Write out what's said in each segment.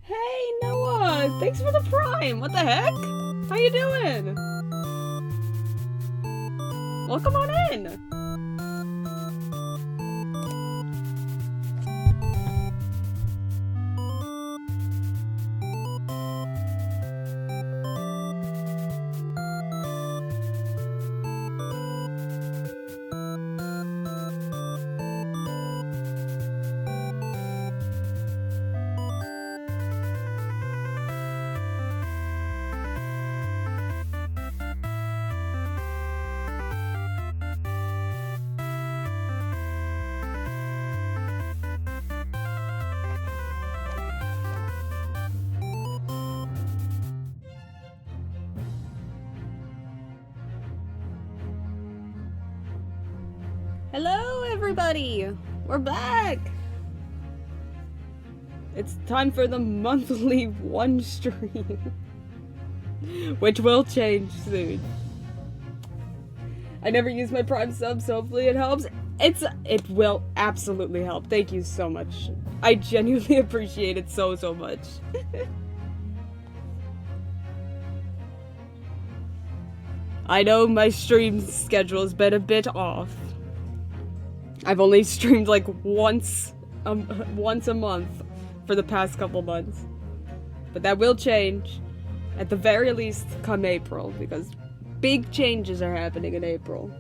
Hey, Noah! Thanks for the prime! What the heck? How you doing? Welcome on in! Hello, everybody! We're back! It's time for the monthly one stream. Which will change soon. I never use my Prime sub, so hopefully it helps. It will absolutely help. Thank you so much. I genuinely appreciate it so much. I know my stream schedule has been a bit off. I've only streamed like once a month for the past couple months. But that will change, at the very least, come April, because big changes are happening in April.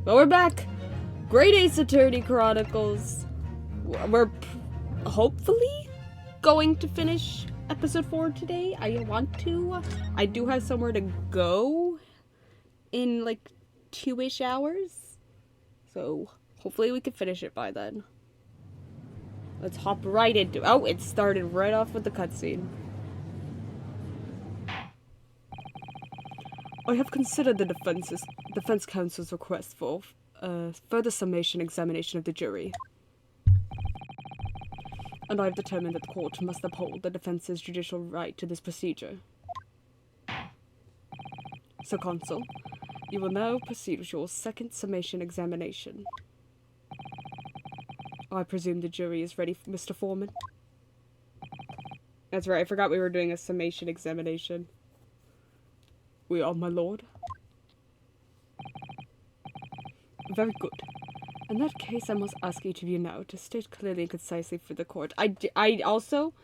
But we're back! Great Ace Attorney Chronicles. We're hopefully going to finish episode 4 today. I want to. I do have somewhere to go in like 2-ish hours. So, hopefully we can finish it by then. Let's hop right into it. Oh, it started right off with the cutscene. I have considered the defense counsel's request for further summation examination of the jury. And I have determined that the court must uphold the defense's judicial right to this procedure. Sir Consul, You will now proceed with your second summation examination. I presume the jury is ready, Mr. Foreman? That's right, I forgot we were doing a summation examination. We are, my lord. Very good. In that case, I must ask each of you now to state clearly and concisely for the court. I also,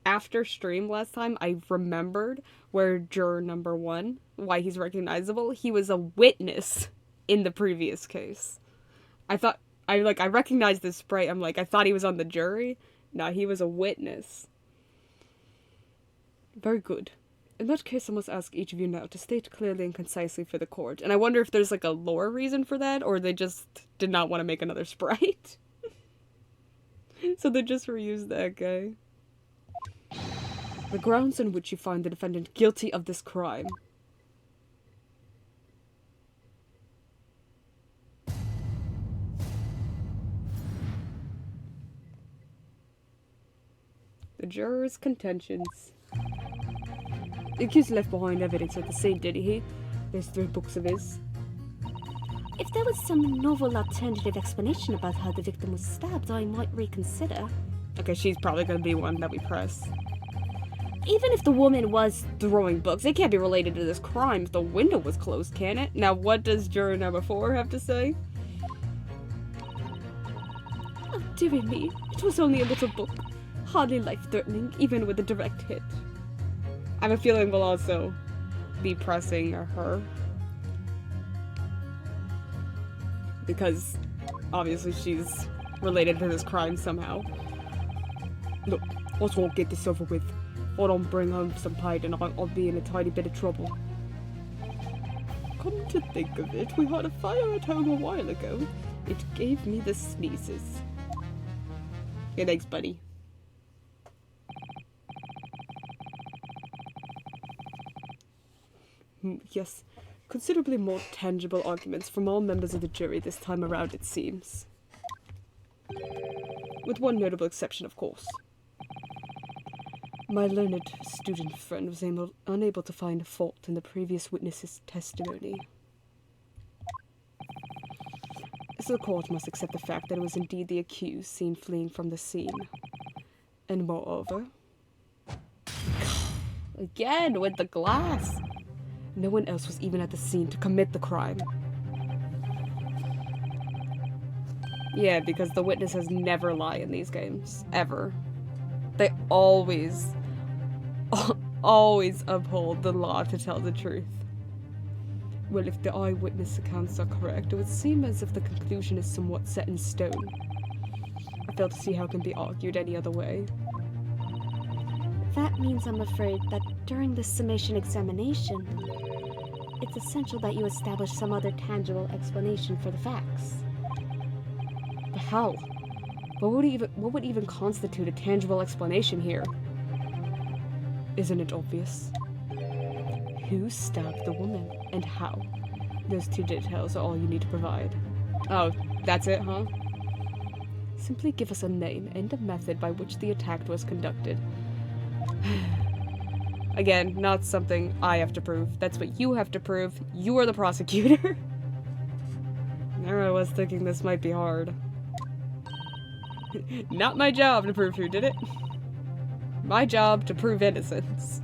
after stream last time, I remembered where juror number 1, why he's recognizable. He was a witness in the previous case. I recognized this sprite. I'm like, I thought he was on the jury. No, he was a witness. Very good. In that case, I must ask each of you now to state clearly and concisely for the court. And I wonder if there's like a lore reason for that, or they just did not want to make another sprite. So they just reused that guy. The grounds on which you find the defendant guilty of this crime. The juror's contentions. The accused left behind evidence at the scene, didn't he? There's 3 books of his. If there was some novel alternative explanation about how the victim was stabbed, I might reconsider. Okay, she's probably gonna be one that we press. Even if the woman was... Throwing books, it can't be related to this crime if the window was closed, can it? Now, what does juror number 4 have to say? Oh, dearie me, it was only a little book. Hardly life-threatening, even with a direct hit. I have a feeling we'll also be pressing her. Because, obviously, she's related to this crime somehow. Look, let's all get this over with. If I don't bring home some pie tonight, I'll be in a tiny bit of trouble. Come to think of it, we had a fire at home a while ago. It gave me the sneezes. Yeah, thanks, buddy. Yes, considerably more tangible arguments from all members of the jury this time around, it seems. With one notable exception, of course. My learned student friend was unable to find fault in the previous witness's testimony. So the court must accept the fact that it was indeed the accused seen fleeing from the scene. And moreover... Again, with the glass! No one else was even at the scene to commit the crime. Yeah, because the witnesses never lie in these games. Ever. They always uphold the law to tell the truth. Well, if the eyewitness accounts are correct, it would seem as if the conclusion is somewhat set in stone. I fail to see how it can be argued any other way. That means, I'm afraid, that during this summation examination, it's essential that you establish some other tangible explanation for the facts. But how? What would even constitute a tangible explanation here? Isn't it obvious? Who stabbed the woman, and how? Those 2 details are all you need to provide. Oh, that's it, huh? Simply give us a name and a method by which the attack was conducted. Again, not something I have to prove. That's what you have to prove. You are the prosecutor. There I was thinking this might be hard. Not my job to prove who did it. My job to prove innocence.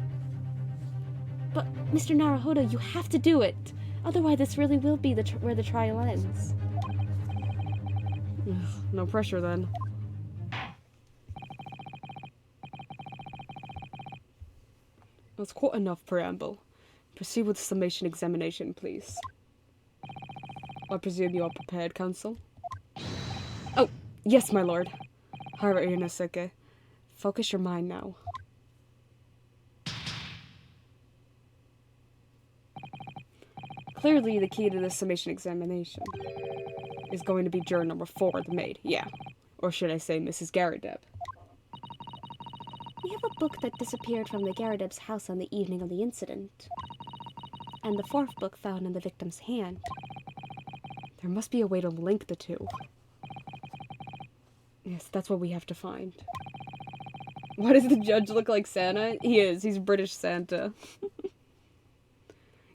But, Mr. Naruhodo, you have to do it. Otherwise, this really will be where the trial ends. No pressure, then. That's quite enough preamble. Proceed with the summation examination, please. I presume you are prepared, counsel? Oh, yes, my lord. Hara Inoseke. Focus your mind now. Clearly, the key to the summation examination is going to be juror number 4, the maid. Yeah. Or should I say Mrs. Garadeb. We have a book that disappeared from the Garadeb's house on the evening of the incident. And the 4th book found in the victim's hand. There must be a way to link the 2. Yes, that's what we have to find. Why does the judge look like Santa? He is. He's British Santa.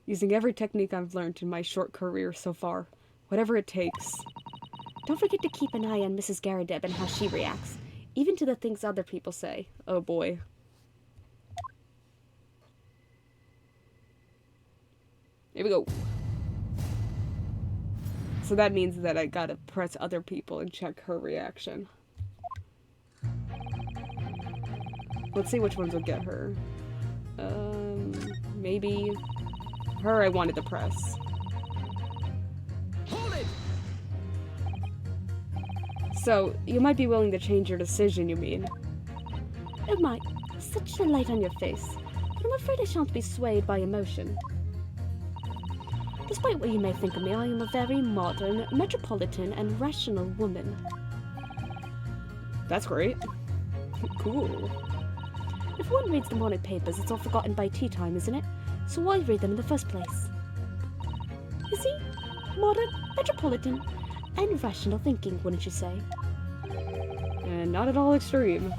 Using every technique I've learned in my short career so far. Whatever it takes. Don't forget to keep an eye on Mrs. Garadeb and how she reacts, even to the things other people say. Oh boy. Here we go. So that means that I gotta press other people and check her reaction. Let's see which ones will get her. Maybe her I wanted to press. Hold it! So, you might be willing to change your decision, you mean? Oh my, such a light on your face. But I'm afraid I shan't be swayed by emotion. Despite what you may think of me, I am a very modern, metropolitan, and rational woman. That's great. Cool. If one reads the morning papers, it's all forgotten by tea time, isn't it? So why read them in the first place? You see? Modern, metropolitan, and rational thinking, wouldn't you say? And not at all extreme.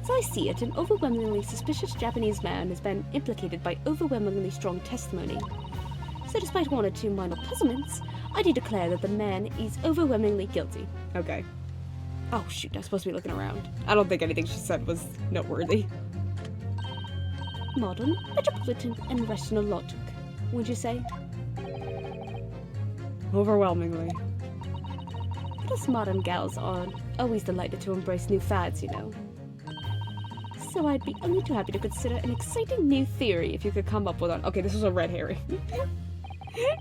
As I see it, an overwhelmingly suspicious Japanese man has been implicated by overwhelmingly strong testimony. So despite one or two minor puzzlements, I do declare that the man is overwhelmingly guilty. Okay. Oh shoot, I was supposed to be looking around. I don't think anything she said was noteworthy. Modern, metropolitan, and rational logic, would you say? Overwhelmingly. But us modern gals are always delighted to embrace new fads, you know. So I'd be only too happy to consider an exciting new theory if you could come up with one. Okay, this was a red herring.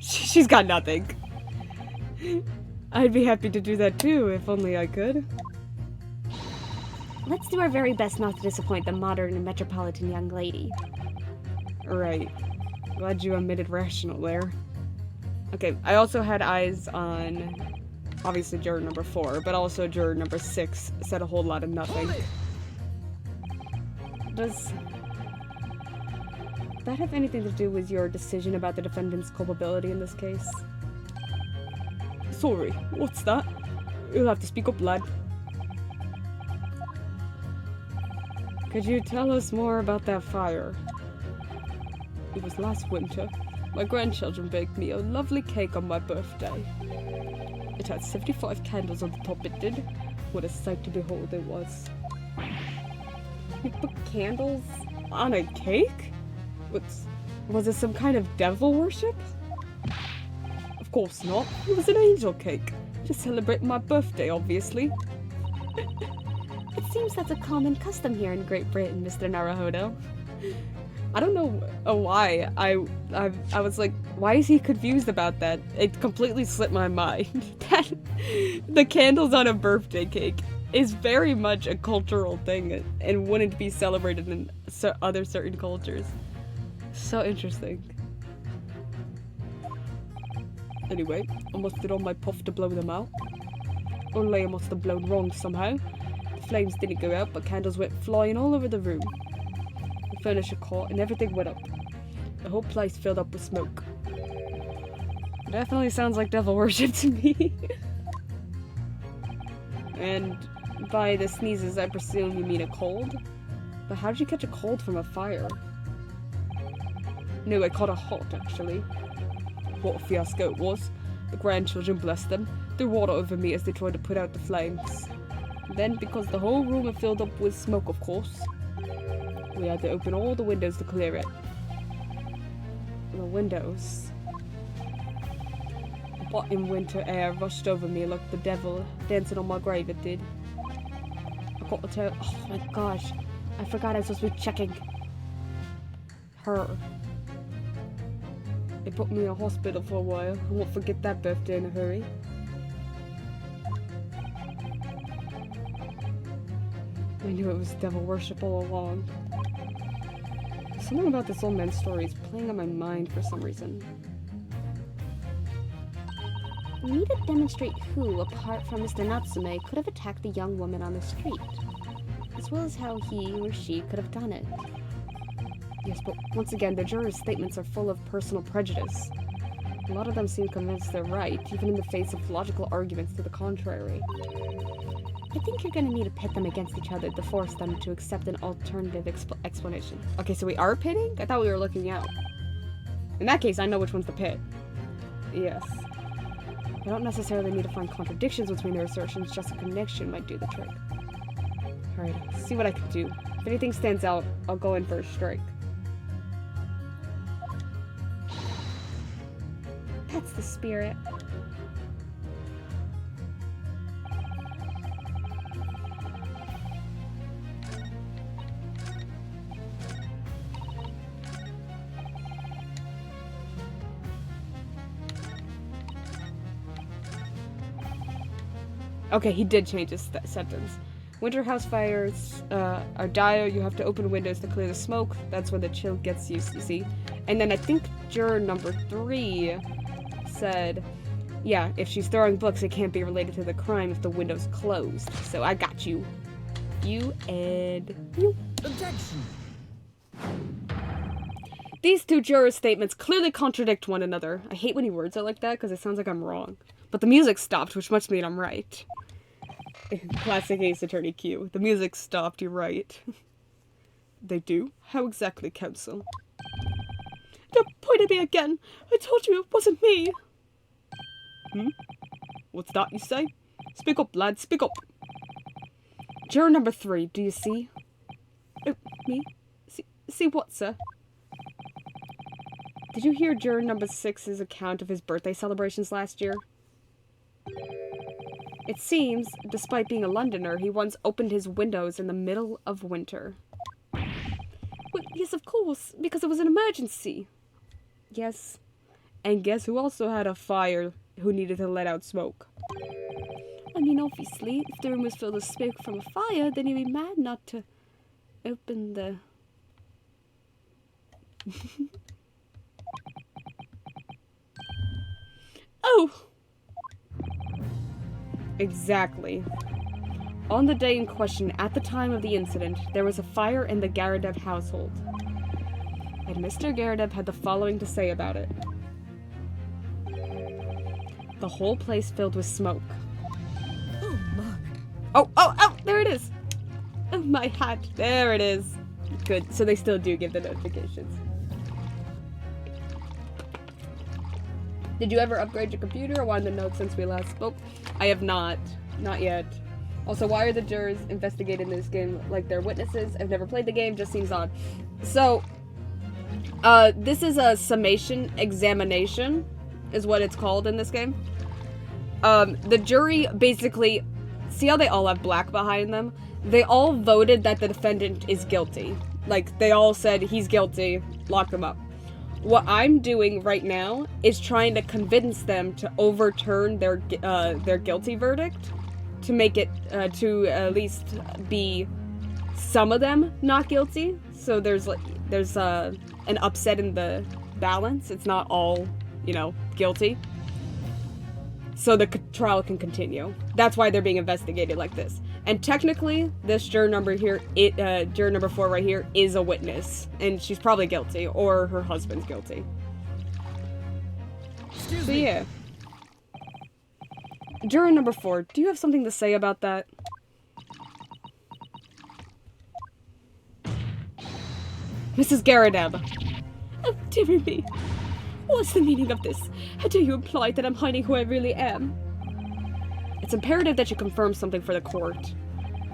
She's got nothing. I'd be happy to do that too, if only I could. Let's do our very best not to disappoint the modern and metropolitan young lady. Right. Glad you omitted rational there. Okay, I also had eyes on, obviously, juror number 4, but also juror number 6 said a whole lot of nothing. Does that have anything to do with your decision about the defendant's culpability in this case? Sorry, what's that? You'll have to speak up, lad. Could you tell us more about that fire? It was last winter. My grandchildren baked me a lovely cake on my birthday. It had 75 candles on the top, it did. What a sight to behold it was. You put candles on a cake? Was it some kind of devil worship? Of course not. It was an angel cake. Just celebrating my birthday, obviously. It seems that's a common custom here in Great Britain, Mr. Naruhodo. I don't know why. I was like, why is he confused about that? It completely slipped my mind. That the candles on a birthday cake is very much a cultural thing and wouldn't be celebrated in other certain cultures. So interesting. Anyway, I must have on my puff to blow them out. Only I must have blown wrong somehow. The flames didn't go out, but candles went flying all over the room. The furniture caught and everything went up. The whole place filled up with smoke. Definitely sounds like devil worship to me. And by the sneezes, I presume you mean a cold? But how did you catch a cold from a fire? No, I caught a hot, actually. What a fiasco it was. The grandchildren, bless them, threw water over me as they tried to put out the flames. Then, because the whole room had filled up with smoke, of course, we had to open all the windows to clear it. The windows. The hot in winter air rushed over me like the devil dancing on my grave, it did. I got to tell. Oh my gosh. I forgot I was supposed to be checking her. They put me in a hospital for a while. I won't forget that birthday in a hurry. I knew it was devil worship all along. Something about this old man's story is playing on my mind for some reason. We need to demonstrate who, apart from Mr. Natsume, could have attacked the young woman on the street, as well as how he or she could have done it. Yes, but once again, the jurors' statements are full of personal prejudice. A lot of them seem convinced they're right, even in the face of logical arguments to the contrary. I think you're gonna need to pit them against each other to force them to accept an alternative explanation. Okay, so we are pitting? I thought we were looking out. In that case, I know which one's the pit. Yes. I don't necessarily need to find contradictions between their assertions, just a connection might do the trick. Alright, see what I can do. If anything stands out, I'll go in for a strike. That's the spirit. Okay, he did change his sentence. Winter house fires are dire. You have to open windows to clear the smoke. That's when the chill gets you see. And then I think juror number 3 said, yeah, if she's throwing books, it can't be related to the crime if the window's closed. So I got you. You and you. Objection! These two jurors' statements clearly contradict one another. I hate when he words it like that because it sounds like I'm wrong. But the music stopped, which must mean I'm right. Classic Ace Attorney Q. The music stopped, you're right. They do? How exactly, counsel? Don't point at me again! I told you it wasn't me! What's that you say? Speak up, lad, speak up! Juror number 3, do you see? Oh, me? See what, sir? Did you hear juror number 6's account of his birthday celebrations last year? It seems, despite being a Londoner, he once opened his windows in the middle of winter. Well, yes, of course, because it was an emergency. Yes. And guess who also had a fire who needed to let out smoke? I mean, obviously, if the room was filled with smoke from a fire, then you'd be mad not to open the... Oh! Exactly. On the day in question, at the time of the incident, there was a fire in the Garadev household. And Mr. Garadev had the following to say about it. The whole place filled with smoke. Oh my. Oh, there it is! Oh, my hat. There it is. Good, so they still do give the notifications. Did you ever upgrade your computer or want the notes since we last spoke? I have not. Not yet. Also, why are the jurors investigating this game like they're witnesses? I've never played the game, just seems odd. So, this is a summation examination, is what it's called in this game. The jury basically, see how they all have black behind them? They all voted that the defendant is guilty. Like, they all said he's guilty, lock him up. What I'm doing right now is trying to convince them to overturn their guilty verdict, to make it, to at least be some of them not guilty. So there's an upset in the balance. It's not all, guilty. So the trial can continue. That's why they're being investigated like this. And technically, this juror number here, juror number 4 right here, is a witness. And she's probably guilty, or her husband's guilty. Excuse So me. yeah. Juror number 4, do you have something to say about that? Mrs. Garadev. Oh, dearie me. What's the meaning of this? How do you imply that I'm hiding who I really am? It's imperative that you confirm something for the court.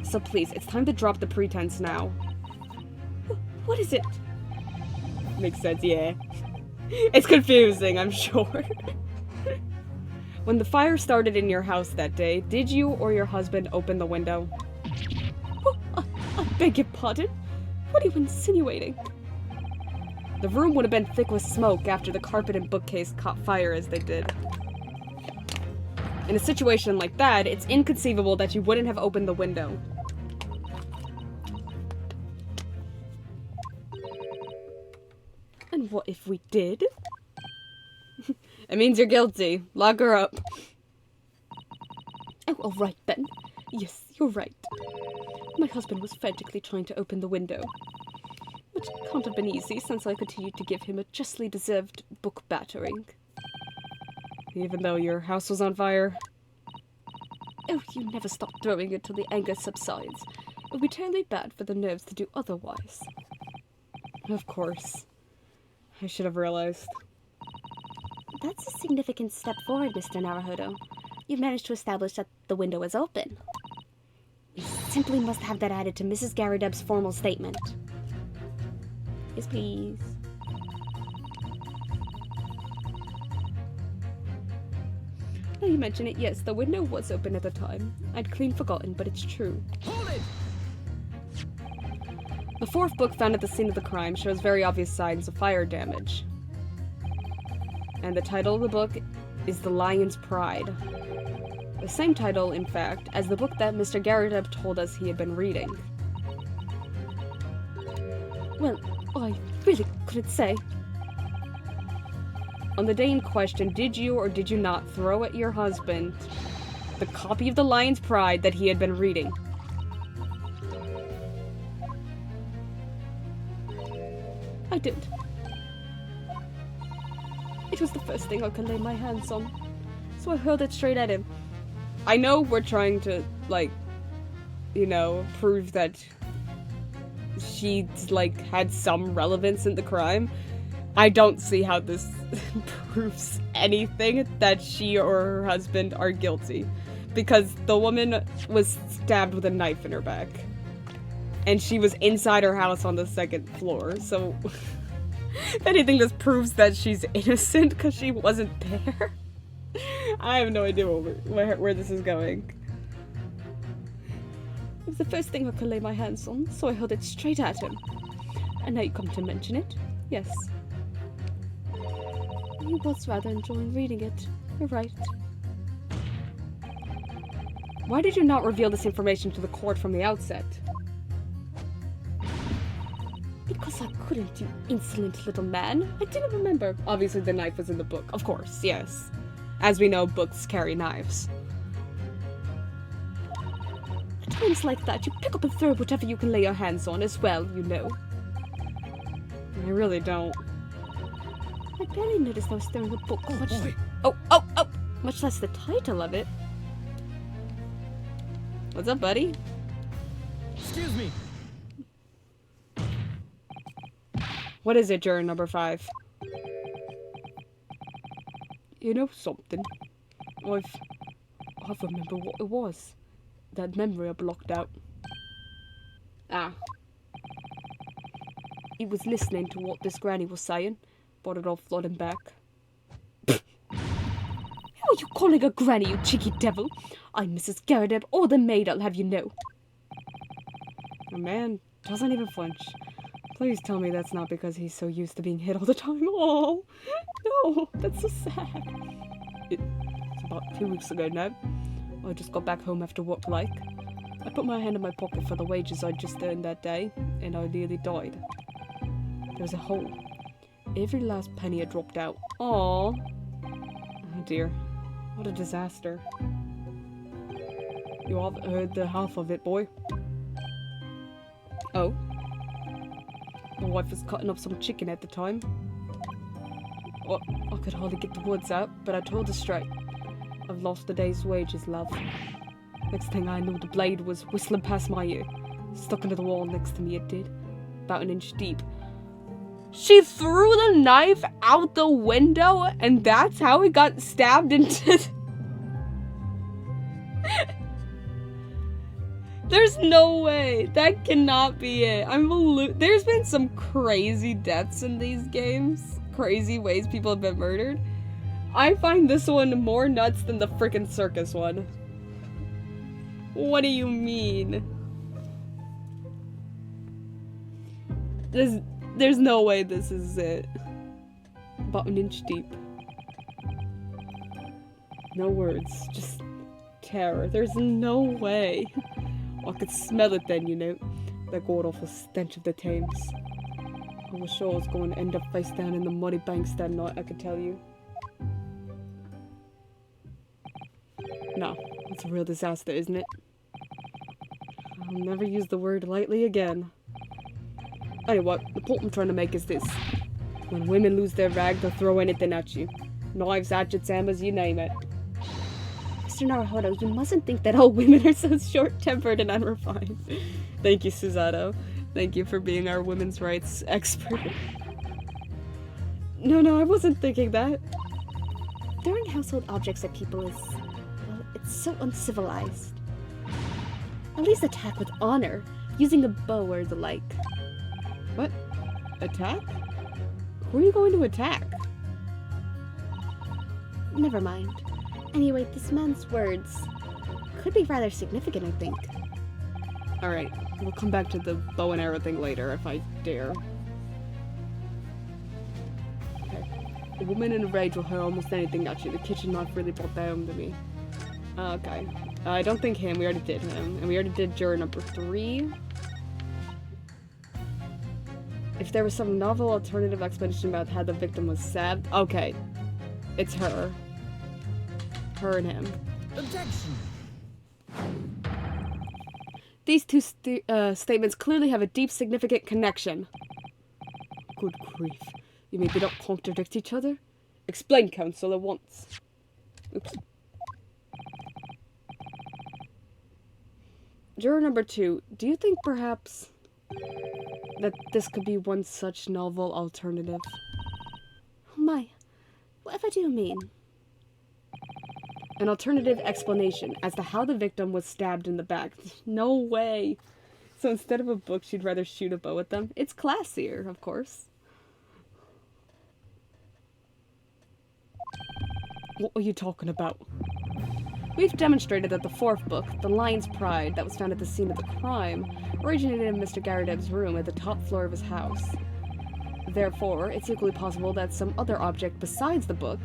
So please, it's time to drop the pretense now. What is it? Makes sense, yeah. It's confusing, I'm sure. When the fire started in your house that day, did you or your husband open the window? I beg your pardon? What are you insinuating? The room would have been thick with smoke after the carpet and bookcase caught fire as they did. In a situation like that, it's inconceivable that you wouldn't have opened the window. And what if we did? It means you're guilty. Lock her up. Oh, all right then. Yes, you're right. My husband was frantically trying to open the window. Which can't have been easy since I continued to give him a justly deserved book battering. Even though your house was on fire? Oh, you never stop throwing it till the anger subsides. It would be terribly bad for the nerves to do otherwise. Of course. I should have realized. that's a significant step forward, Mr. Naruhodo. You've managed to establish that the window is open. We simply must have that added to Mrs. Garrideb's formal statement. Yes, please. Now you mention it, yes, the window was open at the time. I'd clean forgotten, but it's true. Hold it! The fourth book found at the scene of the crime shows very obvious signs of fire damage. And the title of the book is The Lion's Pride. The same title, in fact, as the book that Mr. Garrideb told us he had been reading. Well, I really couldn't say. On the day in question, did you or did you not throw at your husband the copy of The Lion's Pride that he had been reading? I did. It was the first thing I could lay my hands on, so I hurled it straight at him. I know we're trying to, like, you know, prove that she's, like, had some relevance in the crime. I don't see how this proves anything that she or her husband are guilty. Because the woman was stabbed with a knife in her back. And she was inside her house on the second floor, so if anything, this proves that she's innocent because she wasn't there. I have no idea where this is going. It was the first thing I could lay my hands on, so I held it straight at him. And now you come to mention it, yes. He was rather enjoying reading it, you're right. Why did you not reveal this information to the court from the outset? Because I couldn't, you insolent little man. I didn't remember. Obviously the knife was in the book. Of course, yes. As we know, books carry knives. At times like that, you pick up and throw whatever you can lay your hands on as well, you know. I really don't. I barely noticed I was throwing a book. Oh, boy. Much less the title of it. What's up, buddy? Excuse me. What is it, juror number 5? You know something? I remember what it was. That memory I blocked out. Ah. He was listening to what this granny was saying, but it all flooding back. Who are you calling a granny, you cheeky devil? I'm Mrs. Garrideb, or the maid, I'll have you know. The man doesn't even flinch. Please tell me that's not because he's so used to being hit all the time. Oh, no, that's so sad. It's about 2 weeks ago now. I just got back home after work, like. I put my hand in my pocket for the wages I'd just earned that day, and I nearly died. There was a hole. Every last penny had dropped out. Aww. Oh dear. What a disaster. You all heard the half of it, boy. Oh? My wife was cutting up some chicken at the time. Well, I could hardly get the words out, but I told her straight. I've lost a day's wages, love. Next thing I knew, the blade was whistling past my ear. Stuck into the wall next to me, it did. About 1 inch deep. She threw the knife out the window, and that's how it got stabbed into... There's no way. That cannot be it. There's been some crazy deaths in these games. Crazy ways people have been murdered. I find this one more nuts than the frickin' circus one. What do you mean? There's no way this is it. About 1 inch deep. No words. Just terror. There's no way. I could smell it then, you know. That god-awful stench of the Thames. I was sure I was going to end up face down in the muddy banks that night, I could tell you. No, it's a real disaster, isn't it? I'll never use the word lightly again. Anyway, the point I'm trying to make is this. When women lose their rag, they'll throw anything at you. Knives, hatchets, hammers, you name it. Mr. Naruhodo, you mustn't think that all women are so Short-tempered and unrefined. Thank you, Susato. Thank you for being our women's rights expert. No, I wasn't thinking that. Throwing household objects at people is, well, it's so uncivilized. At least attack with honor, using a bow or the like. What? Attack? Who are you going to attack? Never mind. Anyway, this man's words could be rather significant, I think. Alright, we'll come back to the bow and arrow thing later if I dare. Okay. A woman in a rage will hurl almost anything at you. The kitchen knife really brought that home to me. Okay. I don't think him. We already did him. And we already did juror number 3. If there was some novel alternative explanation about how the victim was stabbed. Okay. It's her. Her and him. Objection! These two statements clearly have a deep, significant connection. Good grief. You mean they don't contradict each other? Explain, counsel, at once. Oops. Juror number 2, do you think perhaps that this could be one such novel alternative? Oh my, whatever do you mean? An alternative explanation as to how the victim was stabbed in the back. No way. So instead of a book, she'd rather shoot a bow at them. It's classier, of course. What are you talking about? We've demonstrated that the 4th book, The Lion's Pride, that was found at the scene of the crime, originated in Mr. Garadeb's room at the top floor of his house. Therefore, it's equally possible that some other object besides the book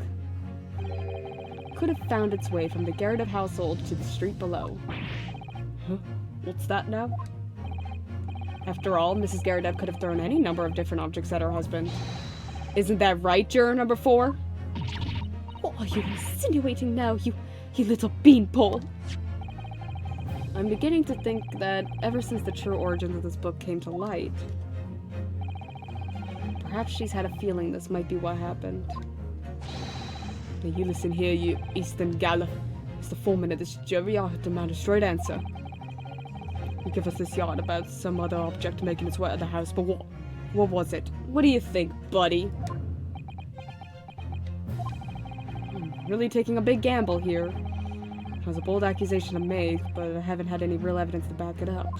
could have found its way from the Garadeb household to the street below. Huh? What's that now? After all, Mrs. Garadeb could have thrown any number of different objects at her husband. Isn't that right, juror number 4? What are you insinuating now, you little beanpole? I'm beginning to think that ever since the true origins of this book came to light, perhaps she's had a feeling this might be what happened. Now you listen here, you Eastern Gala. As the foreman of this jury, I demand a straight answer. You give us this yarn about some other object making its way to the house, but what? What was it? What do you think, buddy? Really taking a big gamble here. It was a bold accusation to make, but I haven't had any real evidence to back it up.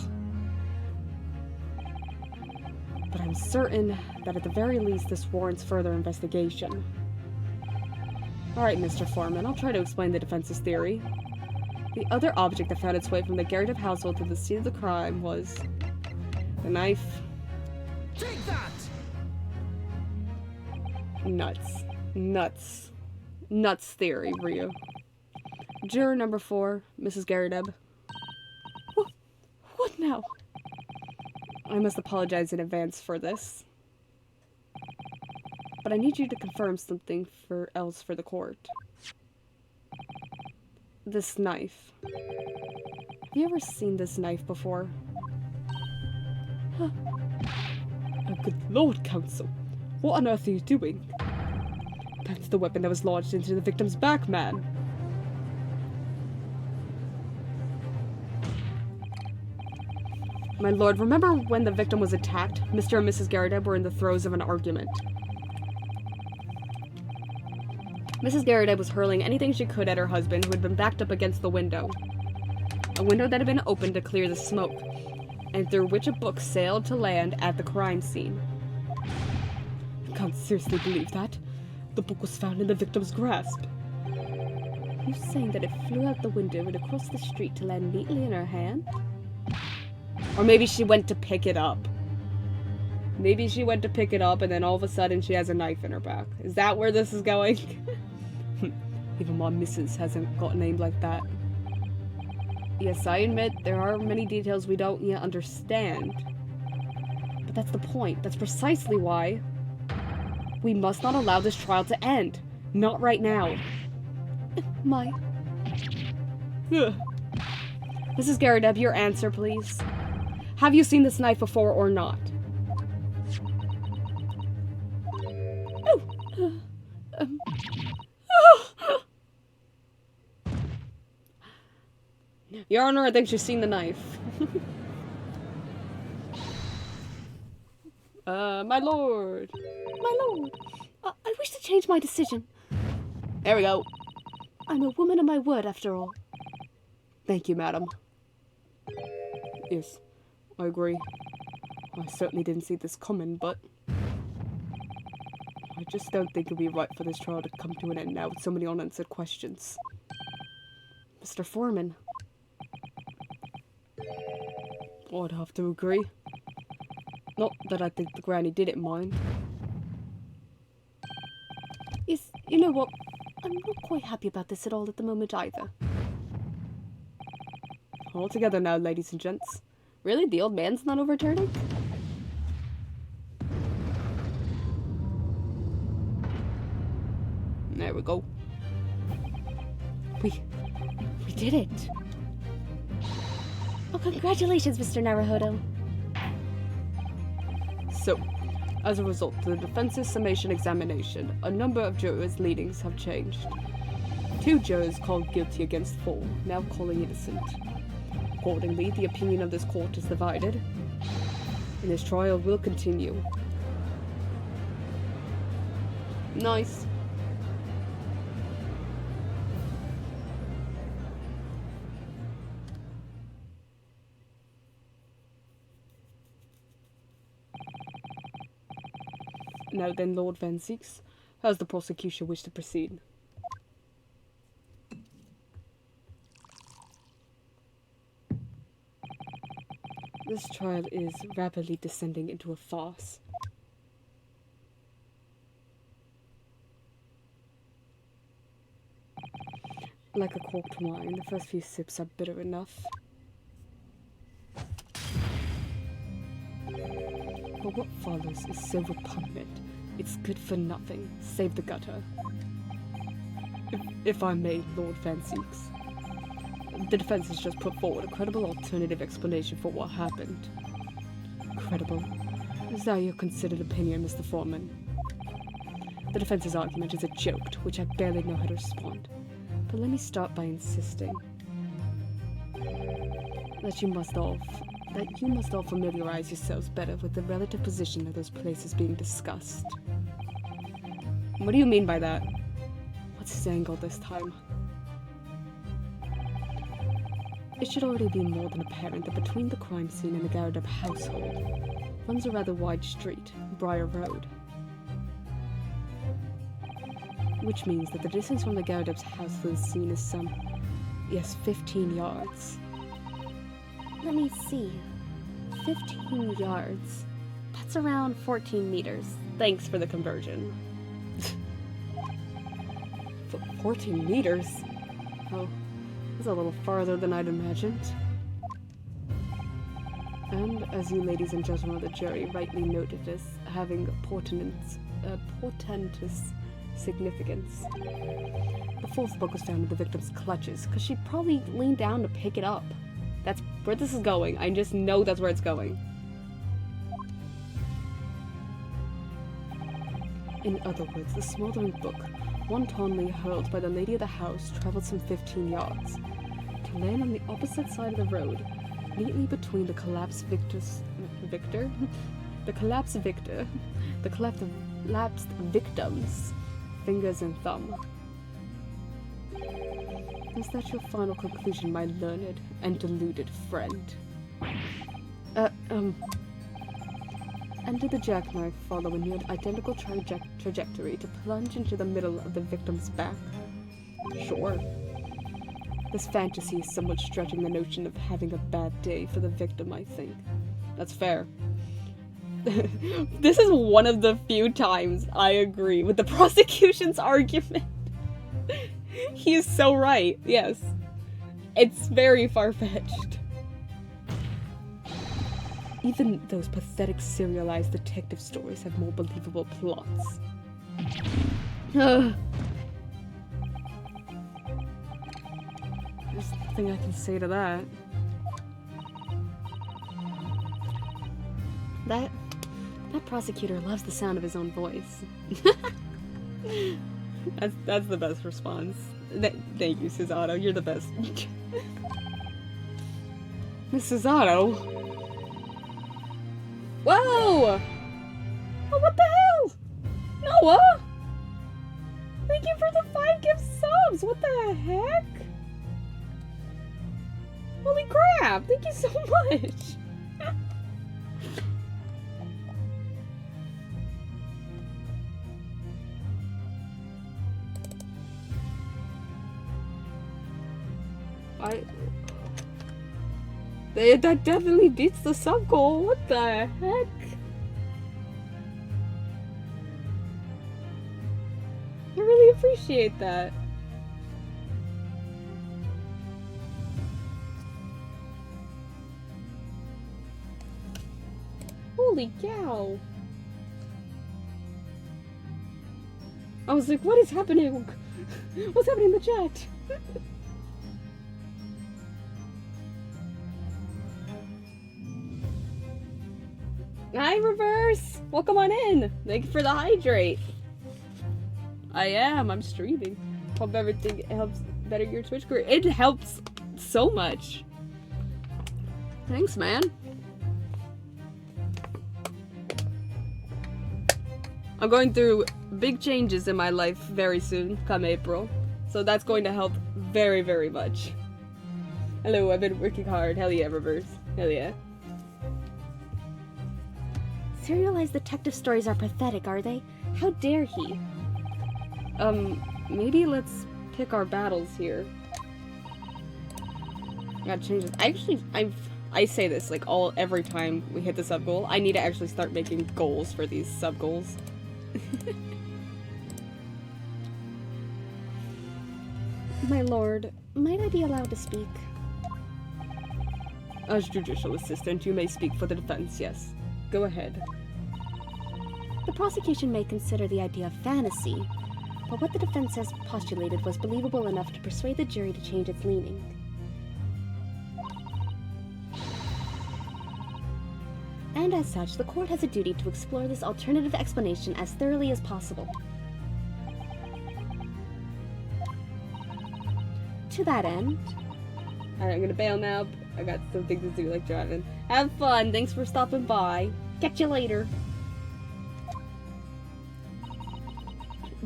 But I'm certain that at the very least this warrants further investigation. Alright, Mr. Foreman, I'll try to explain the defense's theory. The other object that found its way from the Garadeb household to the scene of the crime was the knife. Take that! Nuts. Nuts. Nuts theory, Ryu. Juror number 4, Mrs. Garadeb. What now? I must apologize in advance for this. But I need you to confirm something else for the court. This knife. Have you ever seen this knife before? Huh. Oh, good Lord, counsel. What on earth are you doing? That's the weapon that was launched into the victim's back, man. My lord, remember when the victim was attacked? Mr. and Mrs. Garadeb were in the throes of an argument. Mrs. Garadeb was hurling anything she could at her husband, who had been backed up against the window. A window that had been opened to clear the smoke, and through which a book sailed to land at the crime scene. I can't seriously believe that. The book was found in the victim's grasp. You saying that it flew out the window and across the street to land neatly in her hand? Or maybe she went to pick it up. Maybe she went to pick it up and then all of a sudden she has a knife in her back. Is that where this is going? Even my missus hasn't got named like that. Yes, I admit there are many details we don't yet understand. But that's the point. That's precisely why we must not allow this trial to end. Not right now. My... Mrs. Garadeb, your answer, please. Have you seen this knife before or not? Your Honor, I think she's seen the knife. My lord. My lord, I wish to change my decision. There we go. I'm a woman of my word, after all. Thank you, madam. Yes, I agree. I certainly didn't see this coming, but I just don't think it'd be right for this trial to come to an end now with so many unanswered questions. Mr. Foreman. I'd have to agree. Not that I think the granny didn't mind. Yes, you know what? I'm not quite happy about this at all at the moment either. All together now, ladies and gents. Really? The old man's not overturning? There we go. We did it. Oh, congratulations, Mr. Naruhodo. So, as a result of the defense's summation examination, a number of jurors' leanings have changed. 2 jurors called guilty against 4, now calling innocent. Accordingly, the opinion of this court is divided, and this trial will continue. Nice. Now then, Lord Van Zieks, how does the prosecution wish to proceed? This trial is rapidly descending into a farce. Like a corked wine, the first few sips are bitter enough. But what follows is so repugnant, it's good for nothing, save the gutter. If I may, Lord Van Zieks. The defense has just put forward a credible alternative explanation for what happened. Credible? Is that your considered opinion, Mr. Foreman? The defense's argument is a joke, to which I barely know how to respond. But let me start by insisting that you must all familiarize yourselves better with the relative position of those places being discussed. What do you mean by that? What's his angle this time? It should already be more than apparent that between the crime scene and the Garrett household runs a rather wide street, Briar Road. Which means that the distance from the Garrett's house to the scene is some, 15 yards. Let me see. 15 yards. That's around 14 meters. Thanks for the conversion. 14 meters? Oh, that's a little farther than I'd imagined. And as you ladies and gentlemen of the jury rightly noted as having portentous significance, the 4th book was found in the victim's clutches, because she probably leaned down to pick it up. That's where this is going. I just know that's where it's going. In other words, the smoldering book, wantonly hurled by the lady of the house, traveled some 15 yards, to land on the opposite side of the road, neatly between the collapsed victim's fingers and thumb. Is that your final conclusion, my learned and deluded friend? And did the jackknife follow a near identical trajectory to plunge into the middle of the victim's back? Sure. This fantasy is somewhat stretching the notion of having a bad day for the victim, I think. That's fair. This is one of the few times I agree with the prosecution's argument. He is so right, yes. It's very far-fetched. Even those pathetic serialized detective stories have more believable plots. There's nothing I can say to that. That prosecutor loves the sound of his own voice. That's the best response. Thank you, Cesato. You're the best. Miss Cesato? Whoa! Oh, what the hell? Noah? What are Thank you for the 5 gift subs! What the heck? Holy crap! Thank you so much! That definitely beats the sub goal. What the heck? I really appreciate that. Holy cow. I was like, what is happening? What's happening in the chat? Hi, Reverse! Welcome on in! Thank you for the hydrate. I'm streaming. Hope everything helps better your Twitch career. It helps so much. Thanks, man. I'm going through big changes in my life very soon, come April. So that's going to help very, very much. Hello, I've been working hard. Hell yeah, Reverse. Hell yeah. Serialized detective stories are pathetic, are they? How dare he? Maybe let's pick our battles here. Gotta change this. Actually, I say this like every time we hit the sub goal. I need to actually start making goals for these sub goals. My lord, might I be allowed to speak? As judicial assistant, you may speak for the defense, yes. Go ahead. The prosecution may consider the idea of fantasy, but what the defense has postulated was believable enough to persuade the jury to change its leaning. And as such, the court has a duty to explore this alternative explanation as thoroughly as possible. To that end... Alright, I'm gonna bail now. I got some things to do, like driving. Have fun. Thanks for stopping by. Catch you later.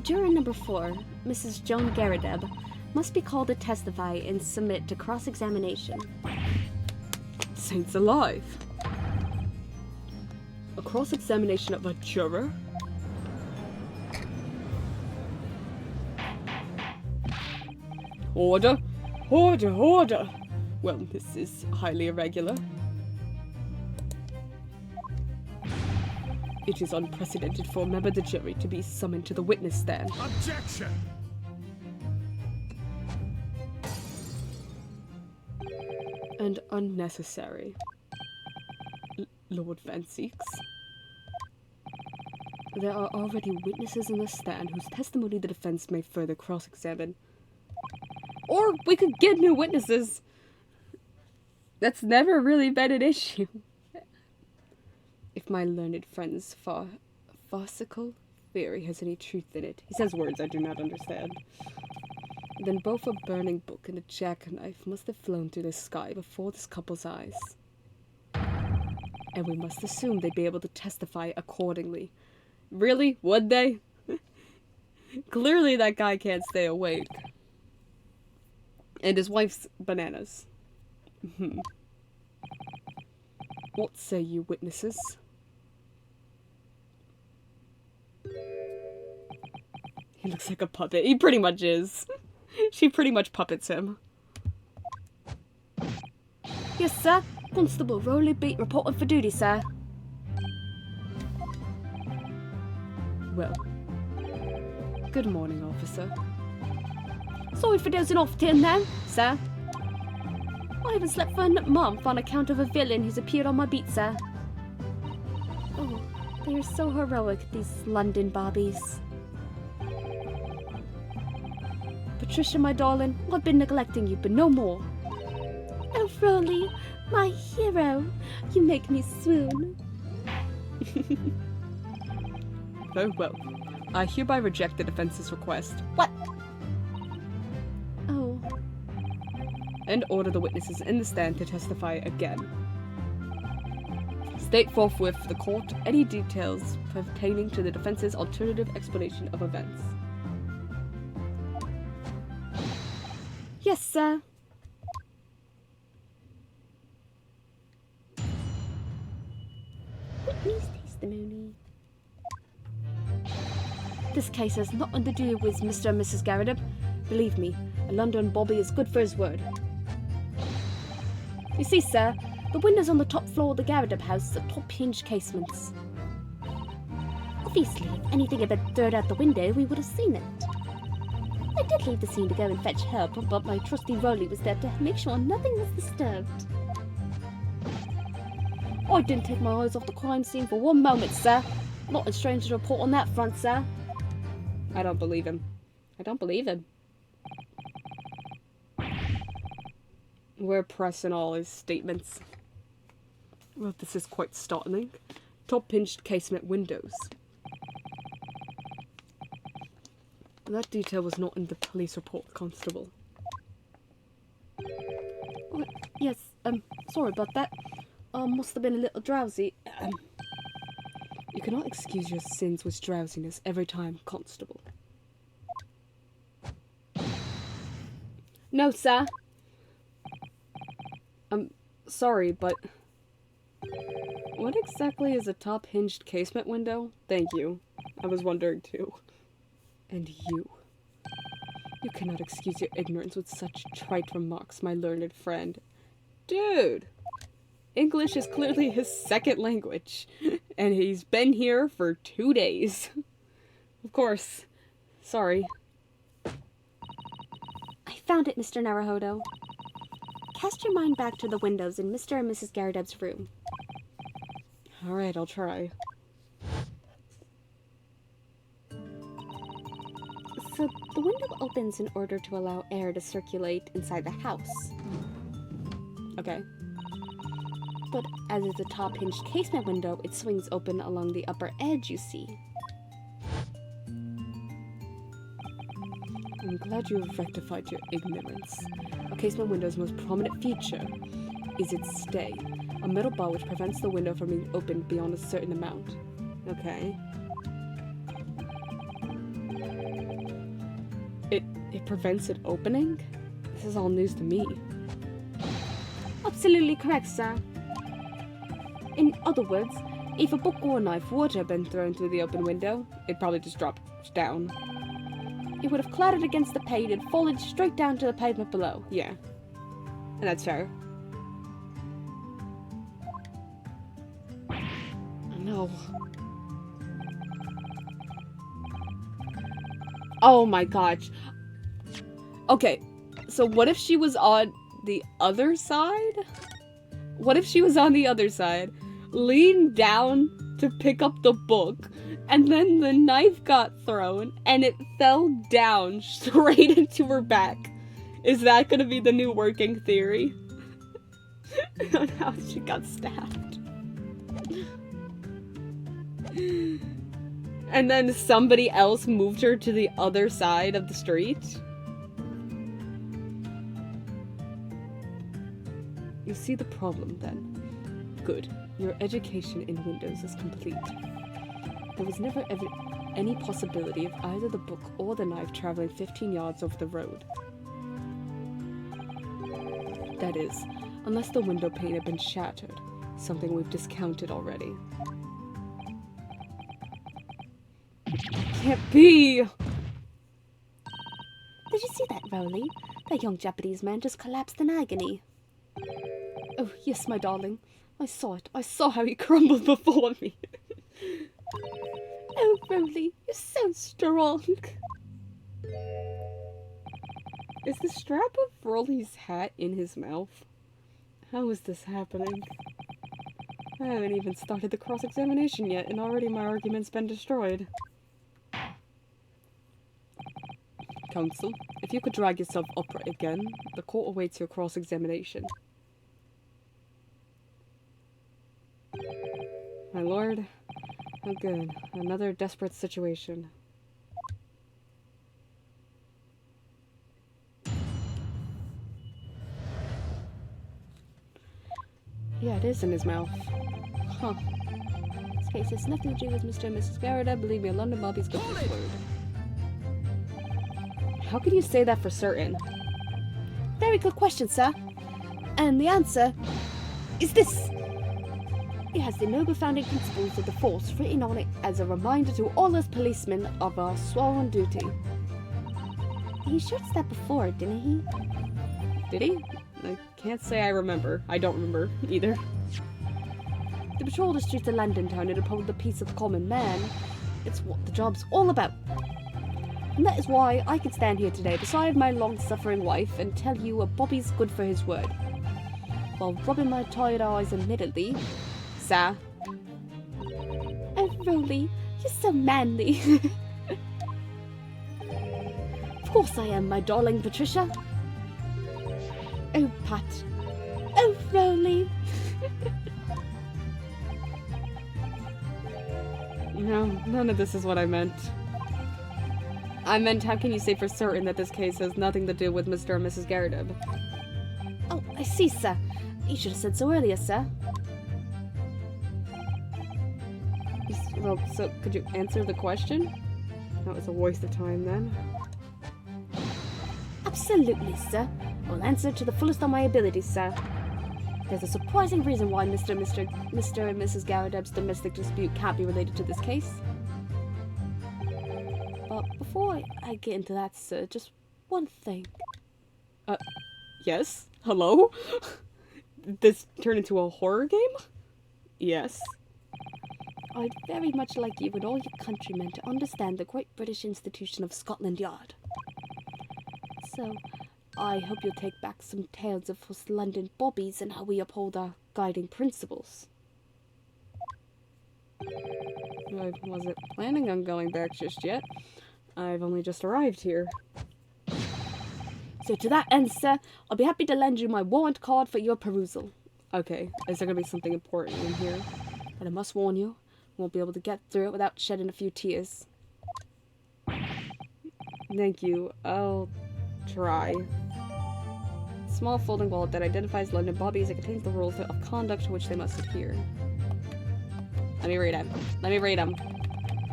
Juror number 4, Mrs. Joan Garadeb, must be called to testify and submit to cross-examination. Saints alive. A cross-examination of a juror? Order! Order! Order! Well, this is highly irregular. It is unprecedented for a member of the jury to be summoned to the witness stand. Objection! And unnecessary. Lord Van Seeks. There are already witnesses in the stand whose testimony the defense may further cross-examine. Or we could get new witnesses. That's never really been an issue. If my learned friend's farcical theory has any truth in it, he says words I do not understand, then both a burning book and a jackknife must have flown through the sky before this couple's eyes. And we must assume they'd be able to testify accordingly. Really? Would they? Clearly that guy can't stay awake. And his wife's bananas. What say you, witnesses? He looks like a puppet. He pretty much is. She pretty much puppets him. Yes, sir. Constable Rowley Beat reporting for duty, sir. Well, good morning, officer. Sorry for dozing off till now, sir. I haven't slept for a month on account of a villain who's appeared on my beat, sir. Oh, they are so heroic, these London Barbies. Patricia, my darling, I've been neglecting you, but no more. Oh, Rowley, my hero, you make me swoon. Very well. I hereby reject the defense's request. What? Oh. And order the witnesses in the stand to testify again. State forthwith for the court any details pertaining to the defense's alternative explanation of events. Yes, sir. Witness testimony. This case has nothing to do with Mr. and Mrs. Garrett. Believe me, a London Bobby is good for his word. You see, sir, the windows on the top floor of the Garrett house are top hinged casements. Obviously, if anything had been thrown out the window, we would have seen it. I did leave the scene to go and fetch help, but my trusty Rolly was there to make sure nothing was disturbed. I didn't take my eyes off the crime scene for one moment, sir. Nothing strange to report on that front, sir. I don't believe him. I don't believe him. We're pressing all his statements. Well, this is quite startling. Top hinged casement windows. That detail was not in the police report, Constable. Oh, yes, sorry about that. Must have been a little drowsy. You cannot excuse your sins with drowsiness every time, Constable. No, sir. I'm sorry, but... what exactly is a top-hinged casement window? Thank you. I was wondering too. And you. You cannot excuse your ignorance with such trite remarks, my learned friend. Dude! English is clearly his second language, and he's been here for 2 days. Of course. Sorry. I found it, Mr. Naruhodo. Cast your mind back to the windows in Mr. and Mrs. Garredeb's room. Alright, I'll try. So, the window opens in order to allow air to circulate inside the house. Okay. But as it's a top-hinged casement window, it swings open along the upper edge, you see. I'm glad you have rectified your ignorance. A casement window's most prominent feature is its stay, a metal bar which prevents the window from being opened beyond a certain amount. Okay. It prevents it opening? This is all news to me. Absolutely correct, sir. In other words, if a book or a knife were to have been thrown through the open window, It probably just dropped down. it would have clattered against the pane and fallen straight down to the pavement below. Yeah. And that's fair. No. Oh my gosh. Okay, so what if she was on the other side? What if she was on the other side, leaned down to pick up the book, and then the knife got thrown, and it fell down straight into her back? Is that gonna be the new working theory? On how she got stabbed. And then somebody else moved her to the other side of the street? You see the problem, then? Good. Your education in Windows is complete. There was never ever any possibility of either the book or the knife traveling 15 yards over the road. That is, unless the window pane had been shattered, something we've discounted already. Can't be! Did you see that, Rowley? That young Japanese man just collapsed in agony. Oh, yes, my darling. I saw it. I saw how he crumbled before me. Oh, Rowley, you're so strong. Is the strap of Rolly's hat in his mouth? How is this happening? I haven't even started the cross-examination yet, and already my argument's been destroyed. Counsel, if you could drag yourself upright again, the court awaits your cross-examination. My lord, oh good, another desperate situation. Yeah, it is in his mouth. Huh. This case has nothing to do with Mr. and Mrs. Garrett. Believe me, a London Bobby's good for his word. How can you say that for certain? very good question, sir. And the answer is this. It has the noble founding principles of the force written on it as a reminder to all us policemen of our sworn duty. He showed us that before, didn't he? Did he? I can't say I remember. I don't remember either. To patrol the streets of London town and uphold the peace of the common man. It's what the job's all about. And that is why I can stand here today beside my long-suffering wife and tell you a Bobby's good for his word. While rubbing my tired eyes admittedly, sir. Oh, Rolly, you're so manly. Of course I am, my darling Patricia. Oh, Pat. Oh, Rolly. No, none of this is what I meant. I meant, how can you say for certain that this case has nothing to do with Mr. and Mrs. Garrideb? Oh, I see, sir. You should have said so earlier, sir. Well, so could you answer the question? That was a waste of time then. Absolutely, sir. I will answer to the fullest of my abilities, sir. There's a surprising reason why Mr. and Mrs. Garrideb's domestic dispute can't be related to this case. But before I get into that, sir, just one thing. Yes? Hello? This turned into a horror game? Yes. I'd very much like you and all your countrymen to understand the great British institution of Scotland Yard. So, I hope you'll take back some tales of us London bobbies and how we uphold our guiding principles. I wasn't planning on going back just yet. I've only just arrived here. So to that end, sir, I'll be happy to lend you my warrant card for your perusal. Okay, is there gonna be something important in here? But I must warn you, won't be able to get through it without shedding a few tears. Thank you. I'll try. Small folding wallet that identifies London bobbies. It contains the rules of conduct to which they must adhere. Let me read them. Let me read them.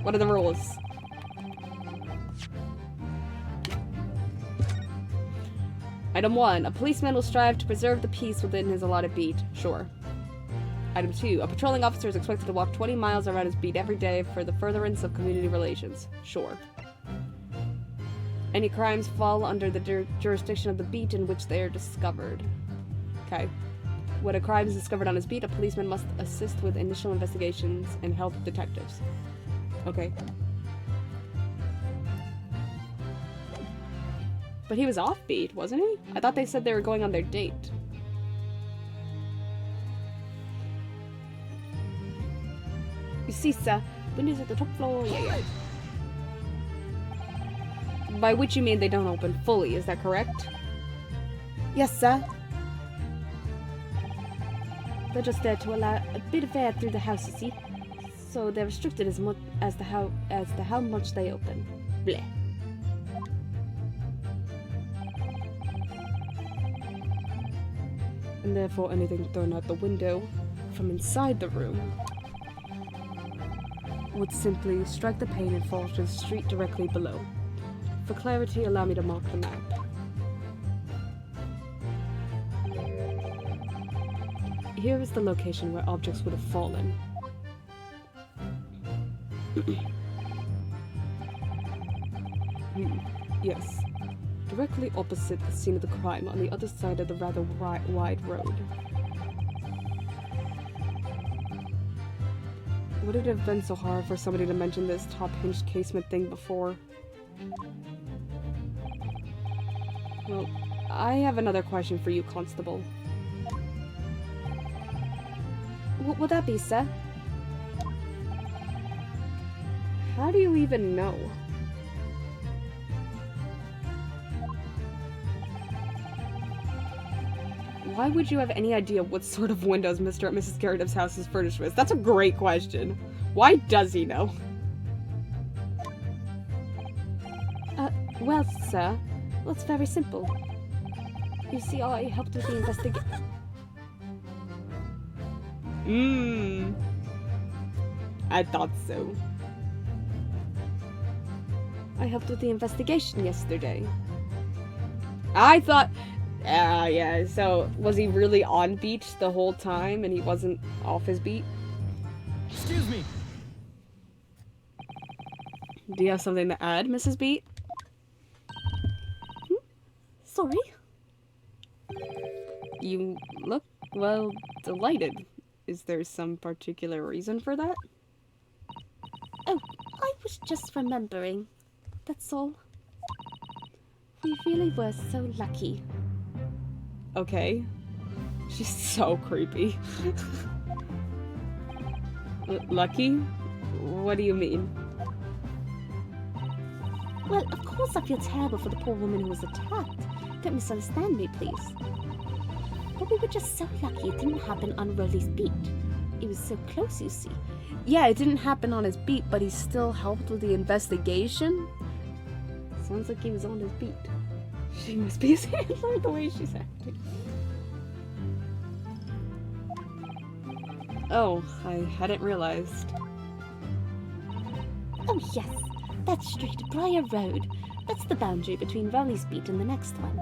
What are the rules? Item 1. A policeman will strive to preserve the peace within his allotted beat. Sure. Item 2. A patrolling officer is expected to walk 20 miles around his beat every day for the furtherance of community relations. Sure. Any crimes fall under the jurisdiction of the beat in which they are discovered. Okay. When a crime is discovered on his beat, a policeman must assist with initial investigations and help detectives. Okay. But he was offbeat, wasn't he? I thought they said they were going on their date. You see, sir, windows at the top floor, yeah. By which you mean they don't open fully, is that correct? Yes, sir. They're just there to allow a bit of air through the house, you see. So they're restricted as much as to how much they open. Bleh. And therefore anything thrown out the window from inside the room would simply strike the pane and fall to the street directly below. For clarity, allow me to mark the map. Here is the location where objects would have fallen. Yes. Directly opposite the scene of the crime, on the other side of the rather wide road. Would it have been so hard for somebody to mention this top hinged casement thing before? Well, I have another question for you, Constable. What would that be, sir? How do you even know? Why would you have any idea what sort of windows Mr. and Mrs. Garrideb's house is furnished with? That's a great question. Why does he know? Well, sir, well, it's very simple. You see, I helped with the investigation. I thought so. I helped with the investigation yesterday. I thought... Yeah, so was he really on beat the whole time and he wasn't off his beat? Excuse me. Do you have something to add, Mrs. Beat? Sorry? You look, well, delighted. Is there some particular reason for that? Oh, I was just remembering. That's all. We really were so lucky. Okay. She's so creepy. Lucky? What do you mean? Well, of course I feel terrible for the poor woman who was attacked. Don't misunderstand me, please. But we were just so lucky it didn't happen on Rolly's beat. It was so close, you see. Yeah, it didn't happen on his beat, but he still helped with the investigation. Sounds like he was on his beat. She must be his handler the way she's acting. Oh, I hadn't realized. Oh yes, that's straight Briar Road. That's the boundary between Rolly's beat and the next one.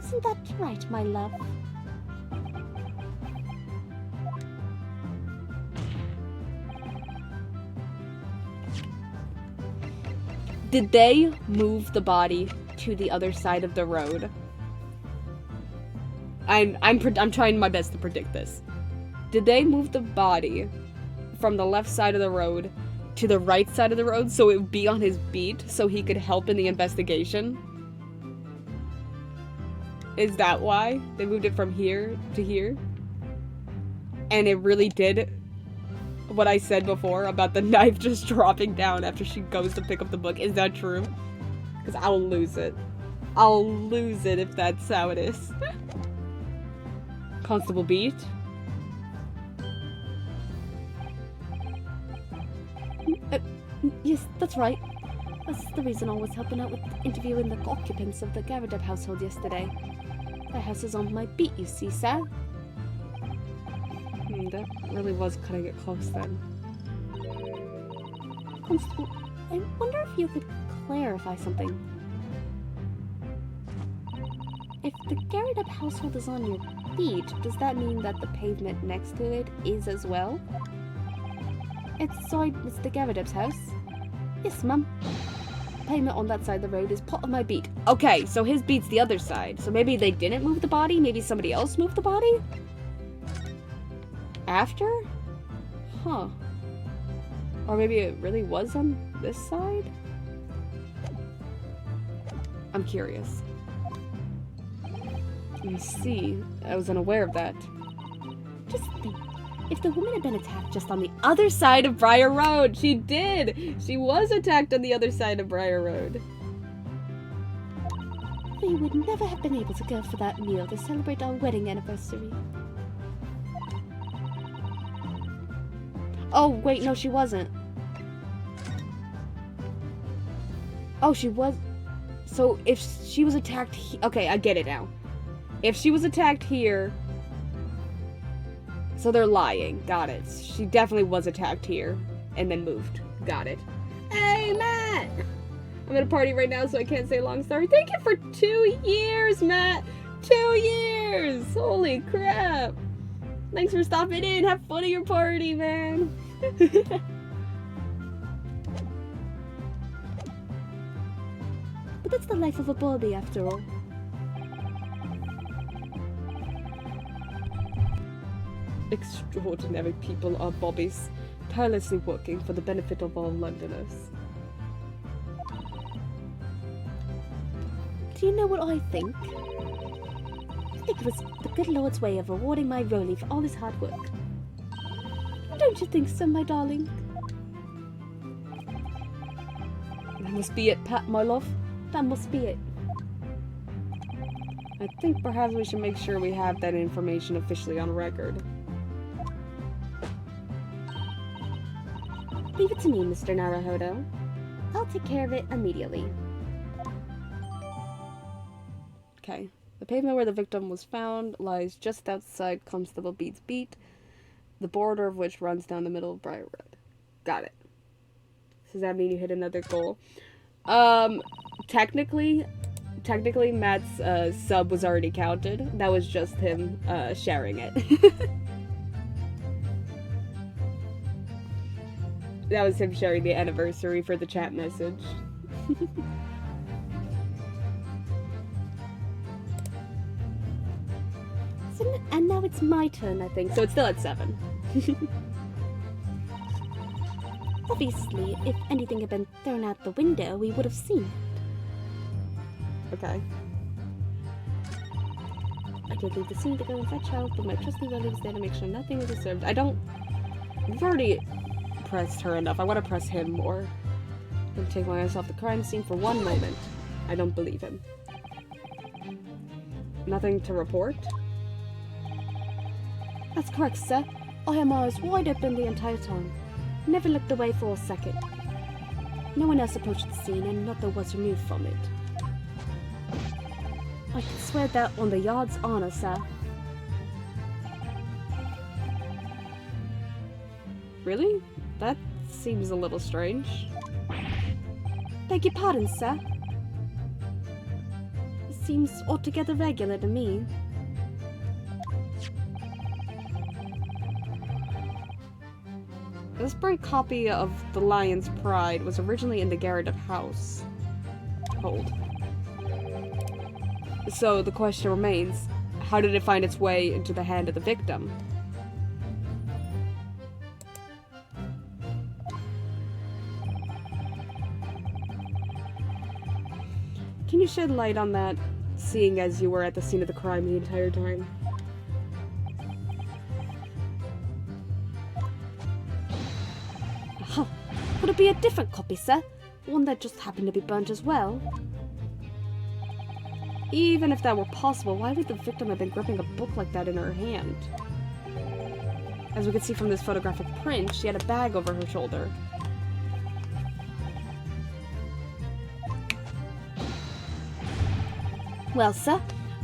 Isn't that right, my love? Did they move the body to the other side of the road? I'm trying my best to predict this. Did they move the body from the left side of the road to the right side of the road so it would be on his beat so he could help in the investigation? Is that why they moved it from here to here? And it really did what I said before about the knife just dropping down after she goes to pick up the book. Is that true? Because I'll lose it. I'll lose it if that's how it is. Constable Beat? Yes, that's right. That's the reason I was helping out with interviewing the occupants of the Garadeb household yesterday. Their house is on my beat, you see, sir. That really was cutting it close then. Constable, I wonder if you could clarify something. If the Garadeb household is on your beat, does that mean that the pavement next to it is as well? It's the Garadeb's house. Yes, mum. Pavement on that side of the road is part of my beat. Okay, so his beat's the other side. So maybe they didn't move the body? Maybe somebody else moved the body? After? Huh. Or maybe it really was on this side? I'm curious. Let me see. I was unaware of that. Just think, if the woman had been attacked just on the Other side of Briar Road! She did! She was attacked on the other side of Briar Road. we would never have been able to go for that meal to celebrate our wedding anniversary. Oh, wait, no, she wasn't. Oh, she was... So, if she was attacked... Okay, I get it now. If she was attacked here... So they're lying. Got it. She definitely was attacked here. And then moved. Got it. Hey, Matt! I'm at a party right now, so I can't say long story. Thank you for 2 years, Matt! 2 years! Holy crap! Thanks for stopping in. Have fun at your party, man. But that's the life of a Bobby, after all. Extraordinary people are Bobbies, tirelessly working for the benefit of all Londoners. Do you know what I think? I think it was the good Lord's way of rewarding my Rolly for all his hard work. Don't you think so, my darling? That must be it, Pat, my love. That must be it. I think perhaps we should make sure we have that information officially on record. Leave it to me, Mr. Naruhodo. I'll take care of it immediately. Okay. The pavement where the victim was found lies just outside Constable Beat's beat, the border of which runs down the middle of Briar Road. Got it. Does that mean you hit another goal? Technically, technically Matt's sub was already counted. That was just him sharing it. That was him sharing the anniversary for the chat message. And now it's my turn, I think. So it's still at 7. Obviously, if anything had been thrown out the window, we would have seen it. Okay. I did leave the scene to go and fetch help, but my trusty Rolly was there to make sure nothing was disturbed. We've already pressed her enough. I want to press him more. And take my eyes off the crime scene for one moment. I don't believe him. Nothing to report? That's correct, sir. I had my eyes wide open the entire time. Never looked away for a second. No one else approached the scene, and nothing was removed from it. I can swear that on the yard's honor, sir. Really? That seems a little strange. Beg your pardon, sir. It seems altogether regular to me. This burnt copy of The Lion's Pride was originally in the garret of house. Hold. So the question remains, how did it find its way into the hand of the victim? Can you shed light on that, seeing as you were at the scene of the crime the entire time? Huh. Could it be a different copy, sir? One that just happened to be burnt as well? Even if that were possible, why would the victim have been gripping a book like that in her hand? As we can see from this photographic print, she had a bag over her shoulder. Well, sir,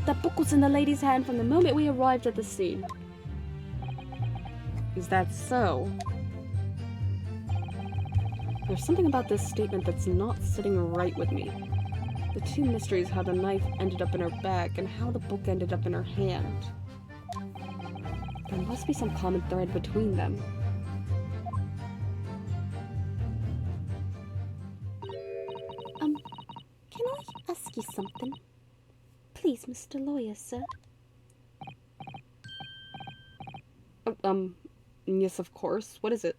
that book was in the lady's hand from the moment we arrived at the scene. Is that so? There's something about this statement that's not sitting right with me. The two mysteries, how the knife ended up in her bag and how the book ended up in her hand. There must be some common thread between them. Can I ask you something? Please, Mr. Lawyer, sir. Yes, of course. What is it?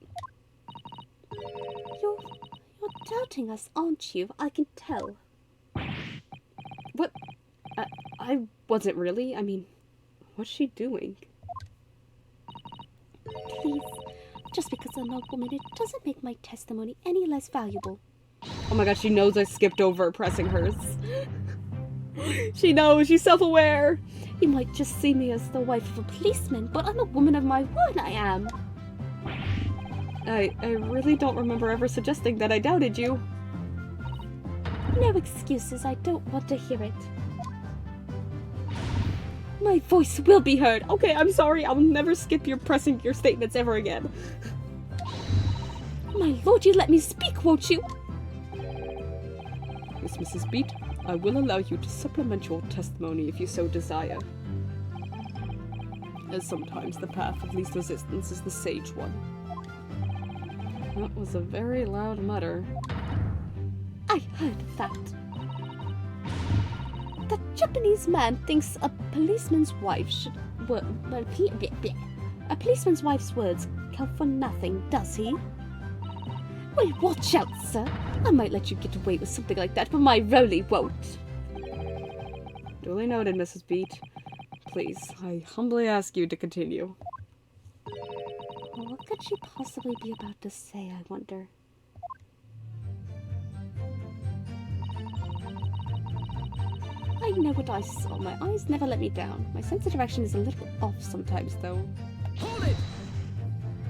You're doubting us, aren't you? I can tell. What? I wasn't really. I mean, what's she doing? Please, just because I'm a woman, it doesn't make my testimony any less valuable. Oh my god, she knows I skipped over pressing hers. She knows, she's self-aware. You might just see me as the wife of a policeman, but I'm a woman of my word, I am. I really don't remember ever suggesting that I doubted you. No excuses, I don't want to hear it. My voice will be heard. Okay, I'm sorry, I'll never skip your pressing your statements ever again. My lord, you let me speak, won't you? Yes, Mrs. Beat, I will allow you to supplement your testimony if you so desire. As sometimes the path of least resistance is the sage one. That was a very loud mutter. I heard that. That Japanese man thinks a policeman's wife should... A policeman's wife's words count for nothing, does he? Well, watch out, sir. I might let you get away with something like that, but my Rolly won't. Duly noted, Mrs. Beat. Please, I humbly ask you to continue. What could she possibly be about to say, I wonder? I know what I saw. My eyes never let me down. My sense of direction is a little off sometimes, though. Hold it!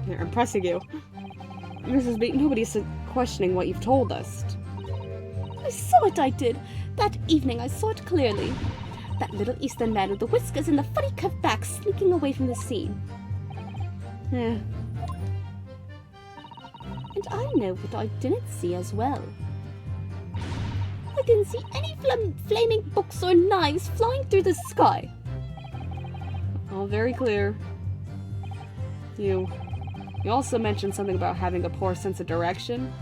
Here, I'm pressing you. Mrs. Beat, nobody's questioning what you've told us. I saw it, I did. That evening I saw it clearly. That little Eastern man with the whiskers and the funny curved back sneaking away from the scene. Eh. And I know what I didn't see as well. I didn't see any flaming books or knives flying through the sky. All very clear. You also mentioned something about having a poor sense of direction.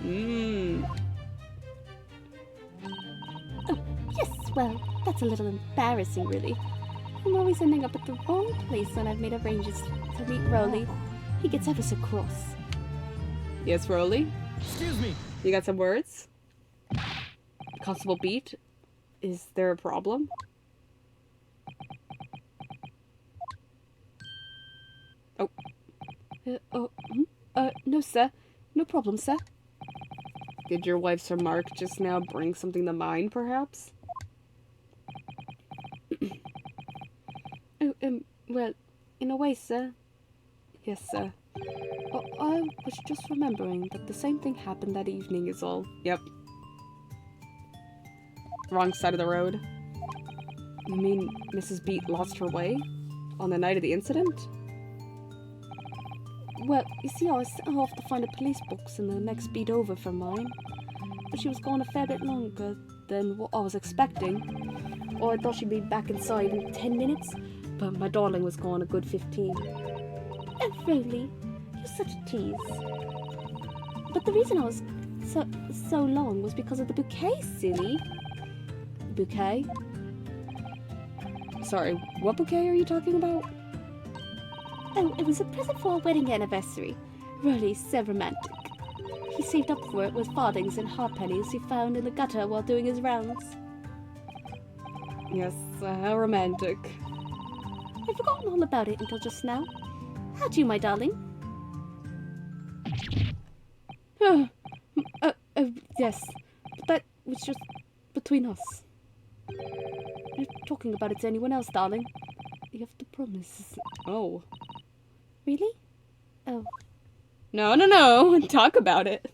Oh, yes, well, that's a little embarrassing, really. I'm always ending up at the wrong place when I've made arrangements to meet Rowley. He gets ever so cross. Yes, Rowley? Excuse me. You got some words? Constable Beat? Is there a problem? No, sir. No problem, sir. Did your wife's remark just now bring something to mind, perhaps? Well, in a way, sir. Yes, sir. I was just remembering that the same thing happened that evening is all. Yep. Wrong side of the road. You mean Mrs. Beat lost her way? On the night of the incident? Well, you see, I was sent her off to find the police books in the next beat over from mine. But she was gone a fair bit longer than what I was expecting. Or I thought she'd be back inside in 10 minutes. But my darling was gone a good 15. Oh, Rowley, you're such a tease. But the reason I was so long was because of the bouquet, silly. Bouquet? Sorry, what bouquet are you talking about? Oh, it was a present for our wedding anniversary. Rowley's so romantic. He saved up for it with farthings and halfpennies he found in the gutter while doing his rounds. Yes, how romantic. I'd forgotten all about it until just now. How'd you, my darling? Yes. But that was just between us. You're talking about it to anyone else, darling. You have to promise. Oh. Really? Oh. No. Talk about it.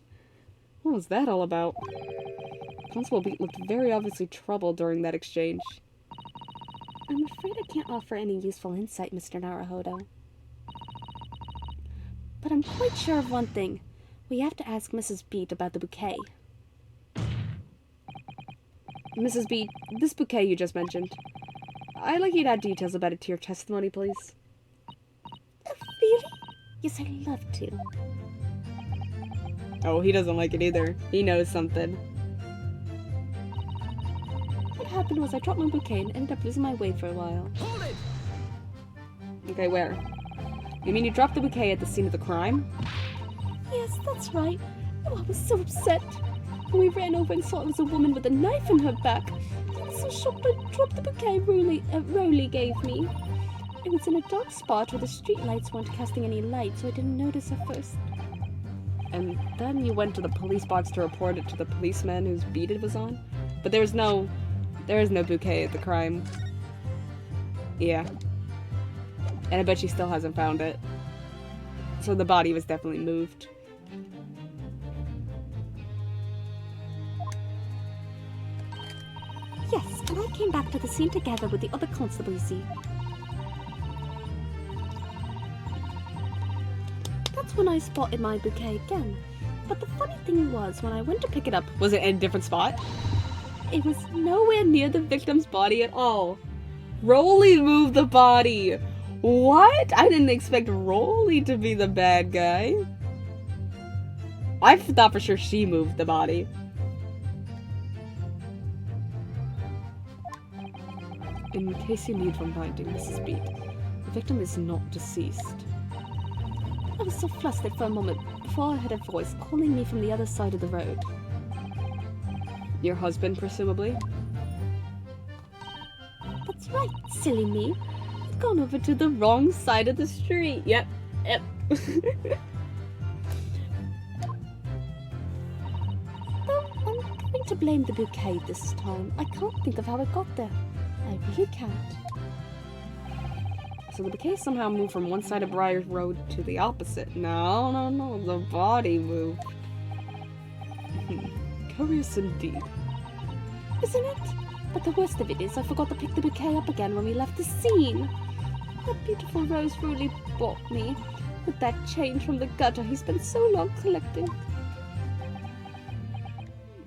What was that all about? Constable Beat looked very obviously troubled during that exchange. I'm afraid I can't offer any useful insight, Mr. Naruhodo. But I'm quite sure of one thing. We have to ask Mrs. Beat about the bouquet. Mrs. Beat, this bouquet you just mentioned. I'd like you to add details about it to your testimony, please. Oh, really? Yes, I'd love to. Oh, he doesn't like it either. He knows something. What happened was I dropped my bouquet and ended up losing my way for a while. Hold it! Okay, where? You mean you dropped the bouquet at the scene of the crime? Yes, that's right. Oh, I was so upset. When we ran over and saw it was a woman with a knife in her back. I was so shocked I dropped the bouquet Rowley gave me. It was in a dark spot where the street lights weren't casting any light, so I didn't notice at first. And then you went to the police box to report it to the policeman whose beat it was on? But there is no bouquet at the crime. Yeah. And I bet she still hasn't found it. So the body was definitely moved. Yes, and I came back to the scene together with the other constable, you see. That's when I spotted my bouquet again. But the funny thing was, when I went to pick it up, Was it in a different spot? it was nowhere near the Victim's body at all. Rolly moved the body. What? I didn't expect Rolly to be the bad guy. I thought for sure she moved the body. In case you need reminding, Mrs. Beat, the victim is not deceased. I was so flustered for a moment before I heard a voice calling me from the other side of the road. Your husband, presumably? That's right, silly me. I'd gone over to the Wrong side of the street. Yep. Though I'm going to blame the bouquet this time. I can't think of how it got there. I really can't. So the bouquet somehow moved from one side of Briar Road to the opposite. No. The body moved. Curious indeed. Isn't it? But the worst of it is I forgot to pick the bouquet up again when we left the scene. That beautiful rose really bought me. With that change from the gutter he spent so long collecting.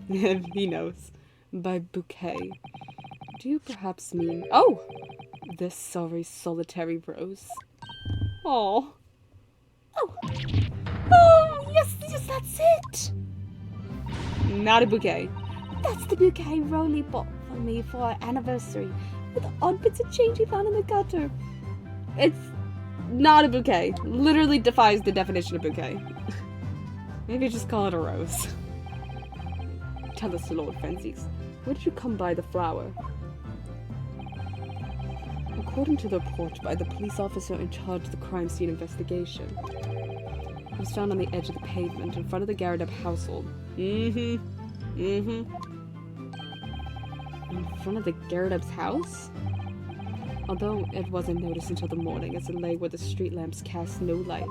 He knows. By bouquet, do you perhaps mean... Oh! This sorry solitary rose. Oh. Oh! Oh, yes, that's it! Not a bouquet. That's the bouquet Rolly bought for me for our anniversary, with the odd bits of change he found in the gutter. It's not a bouquet. Literally defies the definition of bouquet. Maybe just call it a rose. Tell us, Lord Francis, where did you come by the flower? According to the report by the police officer in charge of the crime scene investigation, it was found on the edge of the pavement in front of the Garrideb household. In front of the Garrideb's house? Although it wasn't noticed until the morning, as it lay where the street lamps cast no light.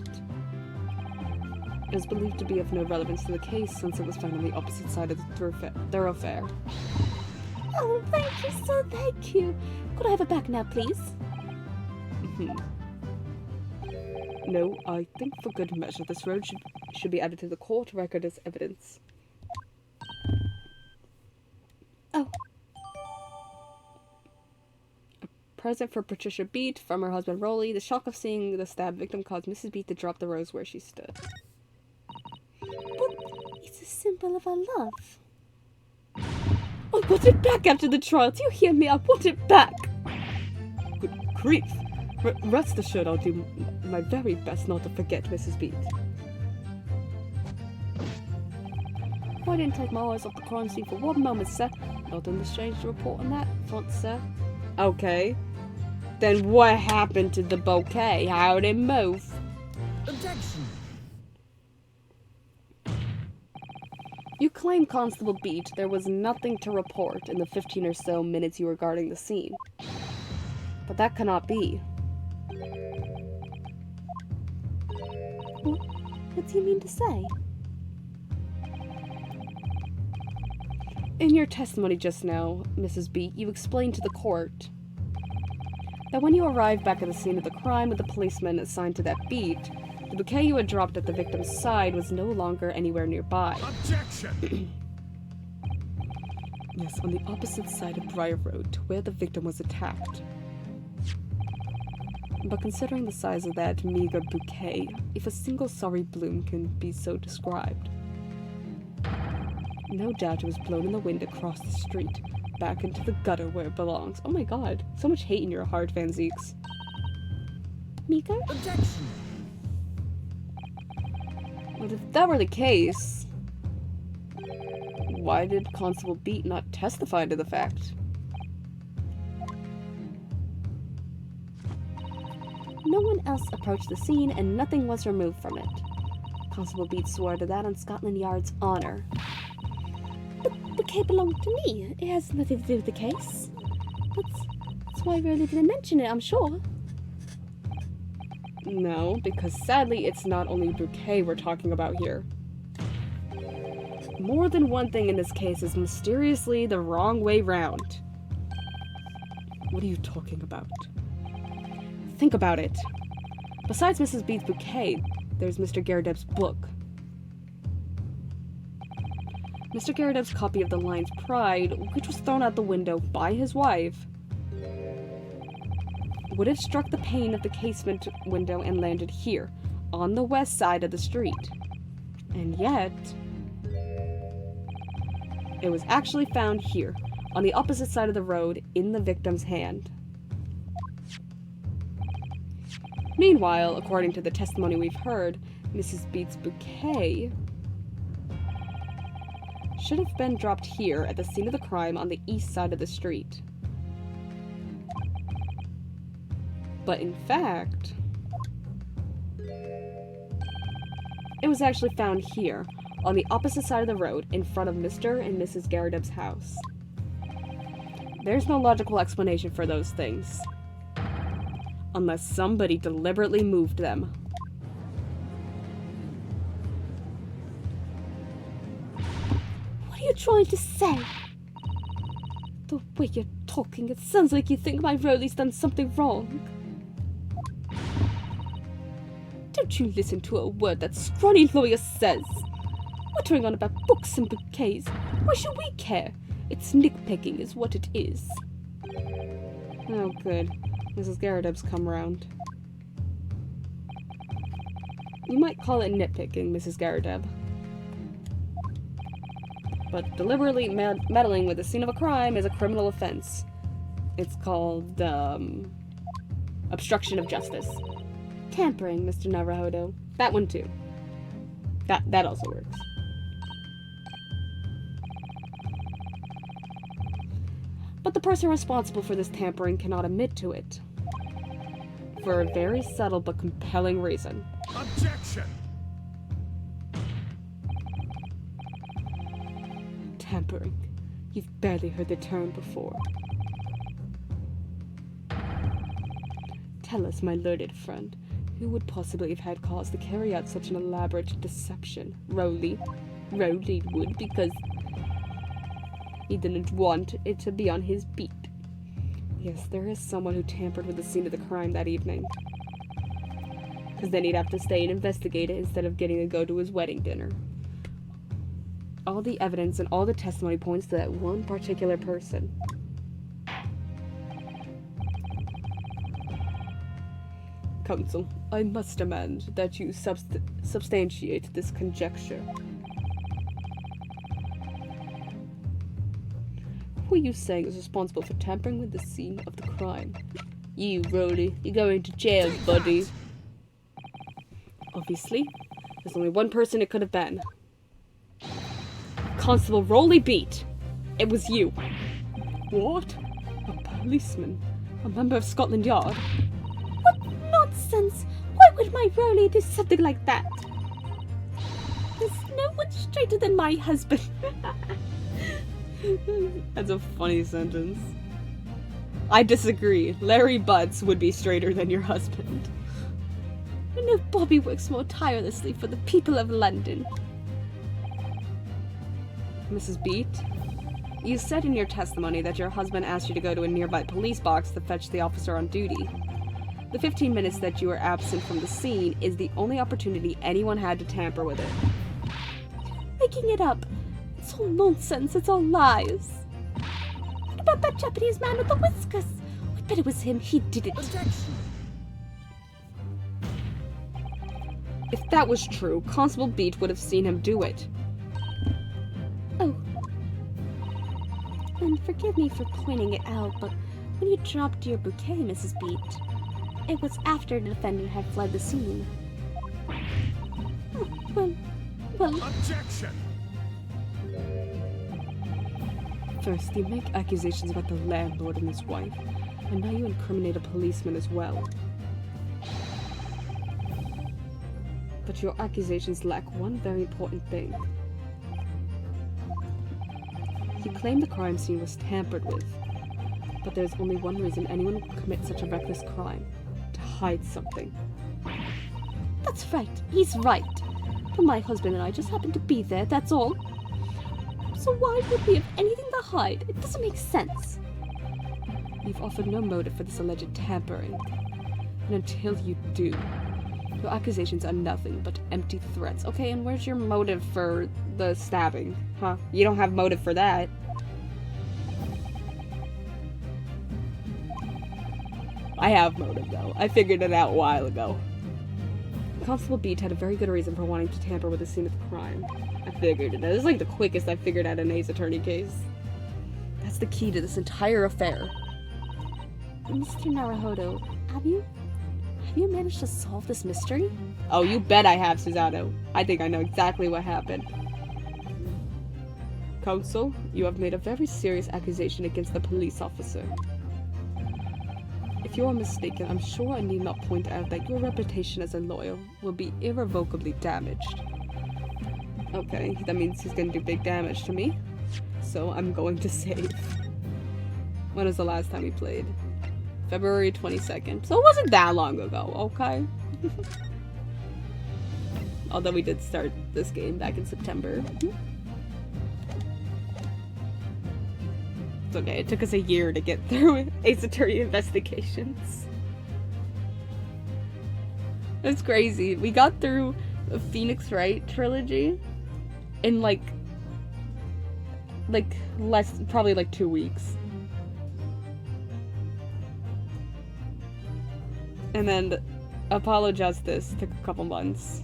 It was believed to be of no relevance to the case since it was found on the opposite side of the thoroughfare. Oh, thank you. Could I have it back now, please? No, I think for good measure this road should be added to the court record as evidence. Oh. A present for Patricia Beat from her husband Rolly. The shock of seeing the stab victim caused Mrs. Beat to drop the rose where she stood. But it's a symbol of our love. I want it back after the trial. Do you hear me? I want it back. Good grief. Rest assured I'll do my very best not to forget, Mrs. Beat. I didn't take my eyes off the crime scene for one moment, sir. Nothing to strange to report on that front, sir. Okay. Then what happened to the bouquet? How'd it move? Objection! You claim, Constable Beat, there was nothing to report in the 15 or so minutes you were guarding the scene. But that cannot be. What do you mean to say? In your testimony just now, Mrs. Beat, you explained to the court that when you arrived back at the scene of the crime with the policeman assigned to that beat, the bouquet you had dropped at the victim's side was no longer anywhere nearby. Objection! Yes, on the opposite side of Briar Road to where the victim was attacked. But considering the size of that meager bouquet, if a single sorry bloom can be so described, no doubt it was blown in the wind across the street, back into the gutter where it belongs. Oh my god, so much hate in your heart, Van Zeeks. Meager? Objection! But if that were the case, why did Constable Beat not testify to the fact? No one else approached the scene and nothing was removed from it. Constable Beat swore to that on Scotland Yard's honor. The bouquet belonged to me. It has nothing to do with the case. That's why I really didn't mention it, I'm sure. No, because sadly it's not only bouquet we're talking about here. More than one thing in this case is mysteriously the wrong way round. What are you talking about? Think about it. Besides Mrs. Beat's bouquet, there's Mr. Garrideb's book. Mr. Garrideb's copy of The Lion's Pride, which was thrown out the window by his wife, would have struck the pane of the casement window and landed here, on the west side of the street. And yet, it was actually found here, on the opposite side of the road, in the victim's hand. Meanwhile, according to the testimony we've heard, Mrs. Beat's bouquet should have been dropped here at the scene of the crime on the east side of the street. But in fact, it was actually found here, on the opposite side of the road, in front of Mr. and Mrs. Garrideb's house. There's no logical explanation for those things, unless somebody deliberately moved them. What are you trying to say? The way you're talking, it sounds like you think my Rolly's done something wrong. Don't you listen to a word that scrawny lawyer says. Muttering on about books and bouquets. Why should we care? It's nitpicking is what it is. Oh, good. Mrs. Garrideb's come around. You might call it nitpicking, Mrs. Garrideb. But deliberately meddling with the scene of a crime is a criminal offense. It's called, obstruction of justice. Tampering, Mr. Naruhodo. That one too. That also works. But the person responsible for this tampering cannot admit to it. For a very subtle but compelling reason. Objection! Tampering. You've barely heard the term before. Tell us, my learned friend, who would possibly have had cause to carry out such an elaborate deception? Rowley. Rowley would, because he didn't want it to be on his beat. Yes, there is someone who tampered with the scene of the crime that evening. Because then he'd have to stay and investigate it instead of getting to go to his wedding dinner. All the evidence and all the testimony points to that one particular person. Counsel, I must demand that you substantiate this conjecture. Who are you saying is responsible for tampering with the scene of the crime? You, Rowley. You're going to jail, buddy. Obviously, there's only one person it could have been. Constable Rowley Beat. It was you. What? A policeman? A member of Scotland Yard? What nonsense! Why would my Rowley do something like that? There's no one straighter than my husband. That's a funny sentence. I disagree. Larry Butts would be straighter than your husband. I know Bobby works more tirelessly for the people of London. Mrs. Beat, you said in your testimony that your husband asked you to go to a nearby police box to fetch the officer on duty. The 15 minutes that you were absent from the scene is the only opportunity anyone had to tamper with it. Making it up. It's all nonsense. It's all lies. What about that Japanese man with the whiskers? I bet it was him. He did it. Objection! If that was true, Constable Beat would have seen him do it. Oh. And forgive me for pointing it out, but when you dropped your bouquet, Mrs. Beat, it was after the defendant had fled the scene. Oh, well... Objection! First, you make accusations about the landlord and his wife, and now you incriminate a policeman as well. But your accusations lack one very important thing. You claim the crime scene was tampered with, but there's only one reason anyone would commit such a reckless crime: to hide something. That's right. He's right. But my husband and I just happened to be there, that's all. So why would we have anything to hide? It doesn't make sense. You've offered no motive for this alleged tampering. And until you do, your accusations are nothing but empty threats. Okay, and where's your motive for the stabbing? Huh? You don't have motive for that. I have motive, though. I figured it out a while ago. Constable Beat had a very good reason for wanting to tamper with the scene of the crime. I figured it out. This is like the quickest I've figured out an Ace Attorney case. That's the key to this entire affair. Mr. Naruhodo, have you managed to solve this mystery? Oh, you bet I have, Susato. I think I know exactly what happened. Counsel, you have made a very serious accusation against the police officer. If you are mistaken, I'm sure I need not point out that your reputation as a lawyer will be irrevocably damaged. Okay, that means he's gonna do big damage to me. So I'm going to save. When was the last time we played? February 22nd. So it wasn't that long ago, okay? Although we did start this game back in September. It's okay, it took us a year to get through Ace Attorney Investigations. That's crazy. We got through the Phoenix Wright trilogy in like like, probably like 2 weeks. And then Apollo Justice took a couple months.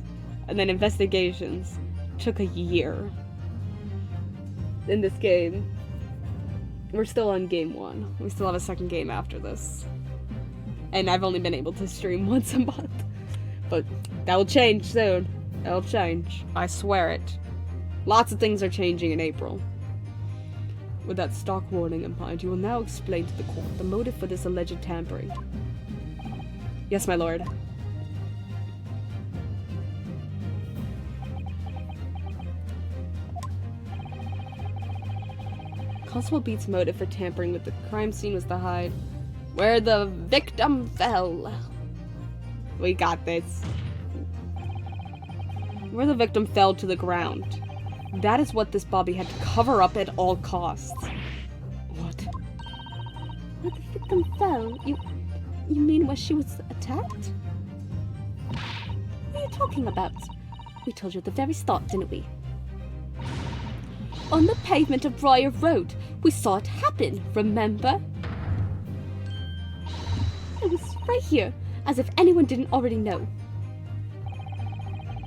And then investigations took a year. In this game, we're still on game 1. We still have a second game after this. And I've only been able to stream once a month. But that will change soon. That'll change. I swear it. Lots of things are changing in April. With that stock warning in mind, you will now explain to the court the motive for this alleged tampering. Yes, my lord. Constable Beat's motive for tampering with the crime scene was to hide where the victim fell. We got this. Where the victim fell to the ground. That is what this Bobby had to cover up at all costs. What? Where the victim fell? You mean where she was attacked? What are you talking about? We told you at the very start, didn't we? On the pavement of Briar Road. We saw it happen, remember? It was right here, as if anyone didn't already know.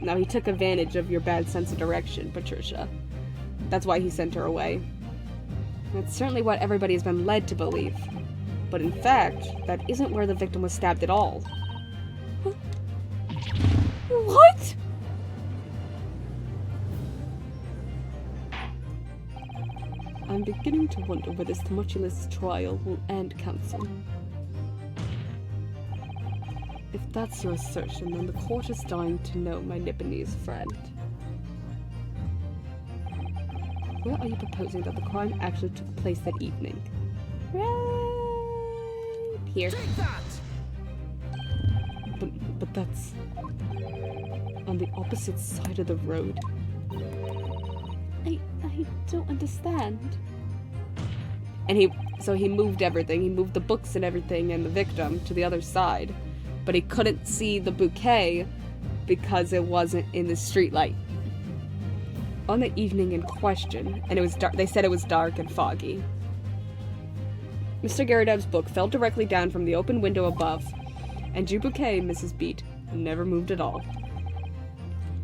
Now he took advantage of your bad sense of direction, Patricia. That's why he sent her away. That's certainly what everybody has been led to believe. But in fact, that isn't where the victim was stabbed at all. What? I'm beginning to wonder where this tumultuous trial will end, counsel. If that's your assertion, then the court is dying to know, my Nipponese friend. Where are you proposing that the crime actually took place that evening? Right here. Take that! But that's on the opposite side of the road. I don't understand. And he moved everything. He moved the books and everything and the victim to the other side. But he couldn't see the bouquet because it wasn't in the streetlight. On the evening in question, and it was dark, they said it was dark and foggy. Mr. Garadev's book fell directly down from the open window above, and your bouquet, Mrs. Beat, never moved at all.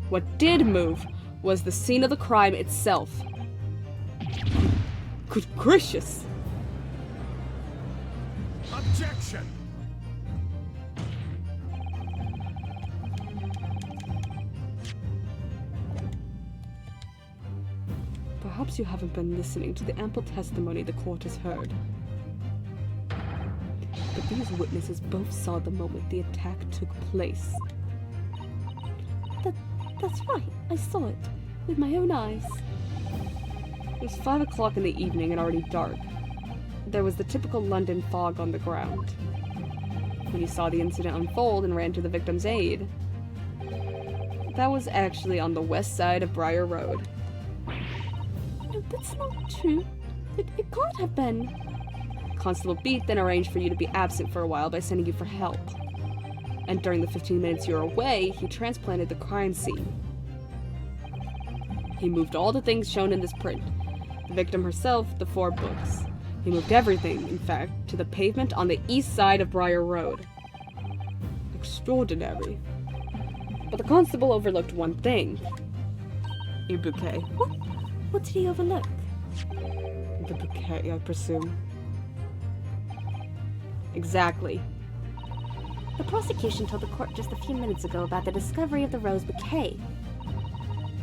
What did move was the scene of the crime itself. Good gracious! Objection! Perhaps you haven't been listening to the ample testimony the court has heard. But these witnesses both saw the moment the attack took place. That's right. I saw it with my own eyes. It was 5 o'clock in the evening and already dark. There was the typical London fog on the ground. When you saw the incident unfold and ran to the victim's aid, that was actually on the west side of Briar Road. No, that's not true. It can't have been. Constable Beat then arranged for you to be absent for a while by sending you for help. And during the 15 minutes you were away, he transplanted the crime scene. He moved all the things shown in this print. The victim herself, the 4 books. He moved everything, in fact, to the pavement on the east side of Briar Road. Extraordinary. But the constable overlooked one thing. Your bouquet. What did he overlook? The bouquet, I presume. Exactly. The prosecution told the court just a few minutes ago about the discovery of the rose bouquet.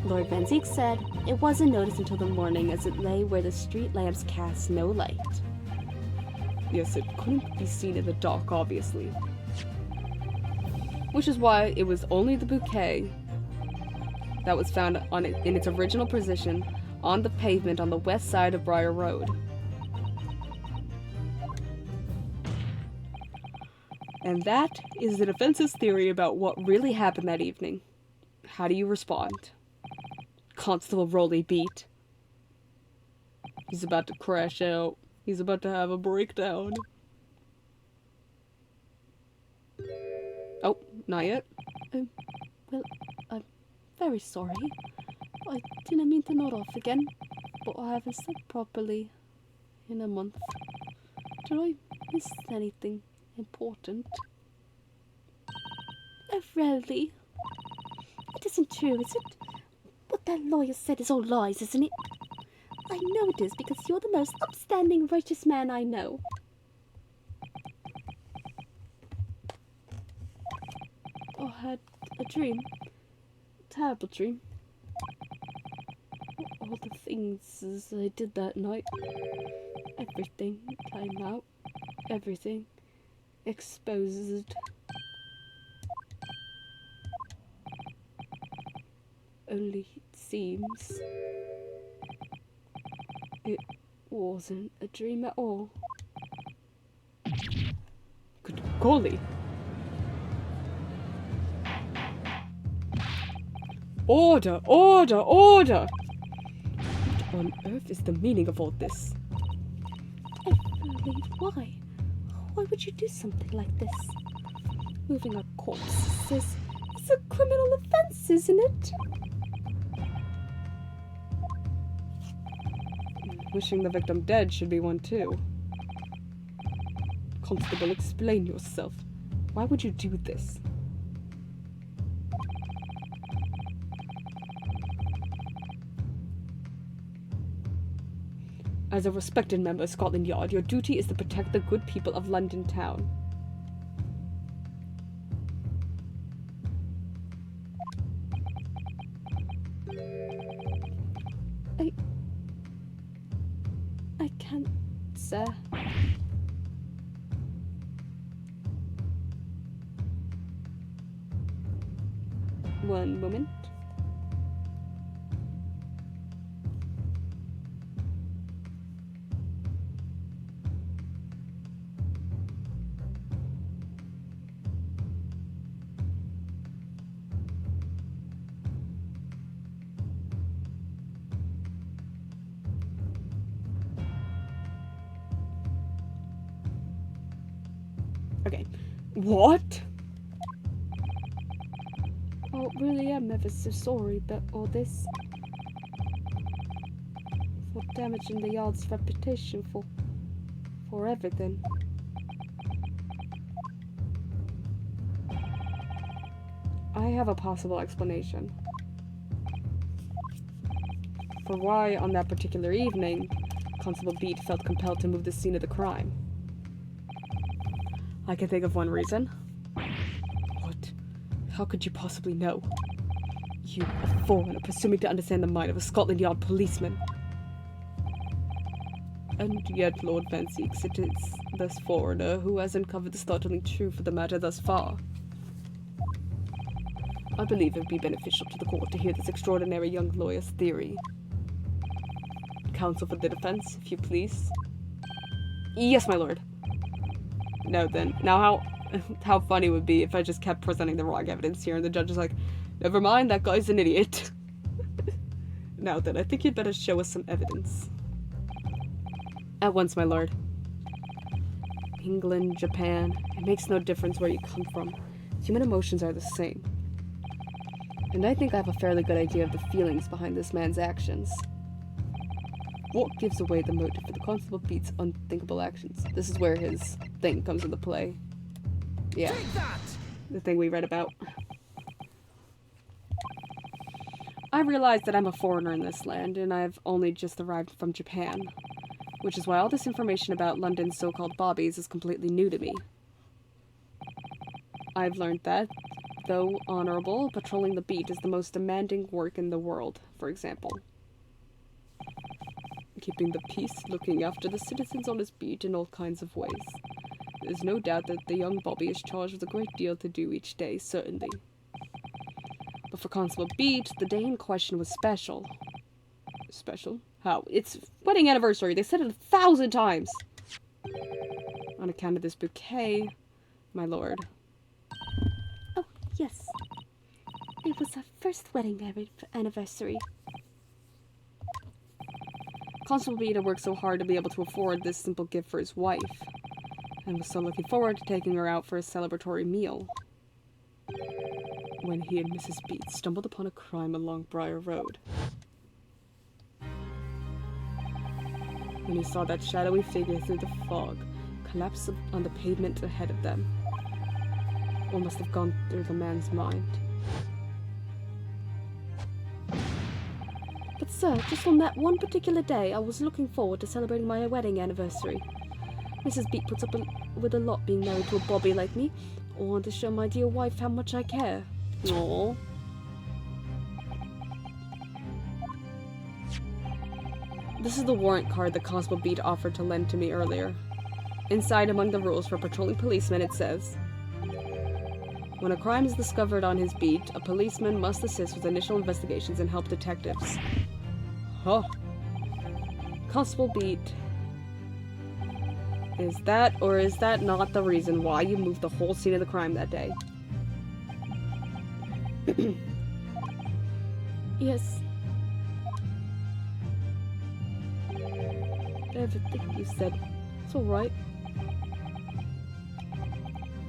Lord Van Zeek said it wasn't noticed until the morning as it lay where the street lamps cast no light. Yes, it couldn't be seen in the dark, obviously. Which is why it was only the bouquet that was found in its original position on the pavement on the west side of Briar Road. And that is the defense's theory about what really happened that evening. How do you respond? Constable Rolly Beat. He's about to crash out. He's about to have a breakdown. Oh, not yet. Well, I'm very sorry. I didn't mean to nod off again. but I haven't slept properly in a month. Did I miss anything important? Oh, really? It isn't true, is it? What that lawyer said is all lies, isn't it? I know it is because you're the most upstanding, righteous man I know. I had a dream. Terrible dream. All the things I did that night. Everything came out. Everything exposed. Only it seems it wasn't a dream at all. Good golly. Order! Order! Order! What on earth is the meaning of all this? If only why? Why would you do something like this? Moving a corpse is a criminal offense, isn't it? Wishing the victim dead should be one too. Constable, explain yourself. Why would you do this? As a respected member of Scotland Yard, your duty is to protect the good people of London town. I can't, sir. One moment. Okay. What? I really am ever so sorry about all this. For damaging the Yard's reputation, for everything. I have a possible explanation for why, on that particular evening, Constable Beat felt compelled to move the scene of the crime. I can think of one reason. What? How could you possibly know? You, a foreigner, presuming to understand the mind of a Scotland Yard policeman. And yet, Lord Vanseeks, it is this foreigner who has uncovered the startling truth of the matter thus far. I believe it would be beneficial to the court to hear this extraordinary young lawyer's theory. Counsel for the defense, if you please. Yes, my lord. No, then. Now, how funny it would be if I just kept presenting the wrong evidence here and the judge is like, never mind, that guy's an idiot. Now then, I think you'd better show us some evidence. At once, my lord. England, Japan, it makes no difference where you come from. Human emotions are the same. And I think I have a fairly good idea of the feelings behind this man's actions. What gives away the motive for the Constable Beat's unthinkable actions? This is where his thing comes into play. Yeah. The thing we read about. I realize that I'm a foreigner in this land, and I've only just arrived from Japan. Which is why all this information about London's so-called bobbies is completely new to me. I've learned that, though honorable, patrolling the beat is the most demanding work in the world, for example. Keeping the peace, looking after the citizens on his beat in all kinds of ways. There's no doubt that the young Bobby is charged with a great deal to do each day, certainly. But for Constable Beat, the day in question was special. Special? How? It's wedding anniversary. They said it 1,000 times. On account of this bouquet, my lord. Oh, yes. It was our first wedding anniversary. Constable Beat had worked so hard to be able to afford this simple gift for his wife, and was so looking forward to taking her out for a celebratory meal. When he and Mrs. Beat stumbled upon a crime along Briar Road. when he saw that shadowy figure through the fog collapse on the pavement ahead of them. What must have gone through the man's mind? But sir, just on that one particular day, I was looking forward to celebrating my wedding anniversary. Mrs. Beat puts up with a lot being married to a bobby like me. I want to show my dear wife how much I care. Aww. This is the warrant card that Constable Beat offered to lend to me earlier. Inside, among the rules for patrolling policemen, it says, when a crime is discovered on his beat, a policeman must assist with initial investigations and help detectives. Huh. Constable Beat. Is that or is that not the reason why you moved the whole scene of the crime that day? Yes. Everything you said. It's alright.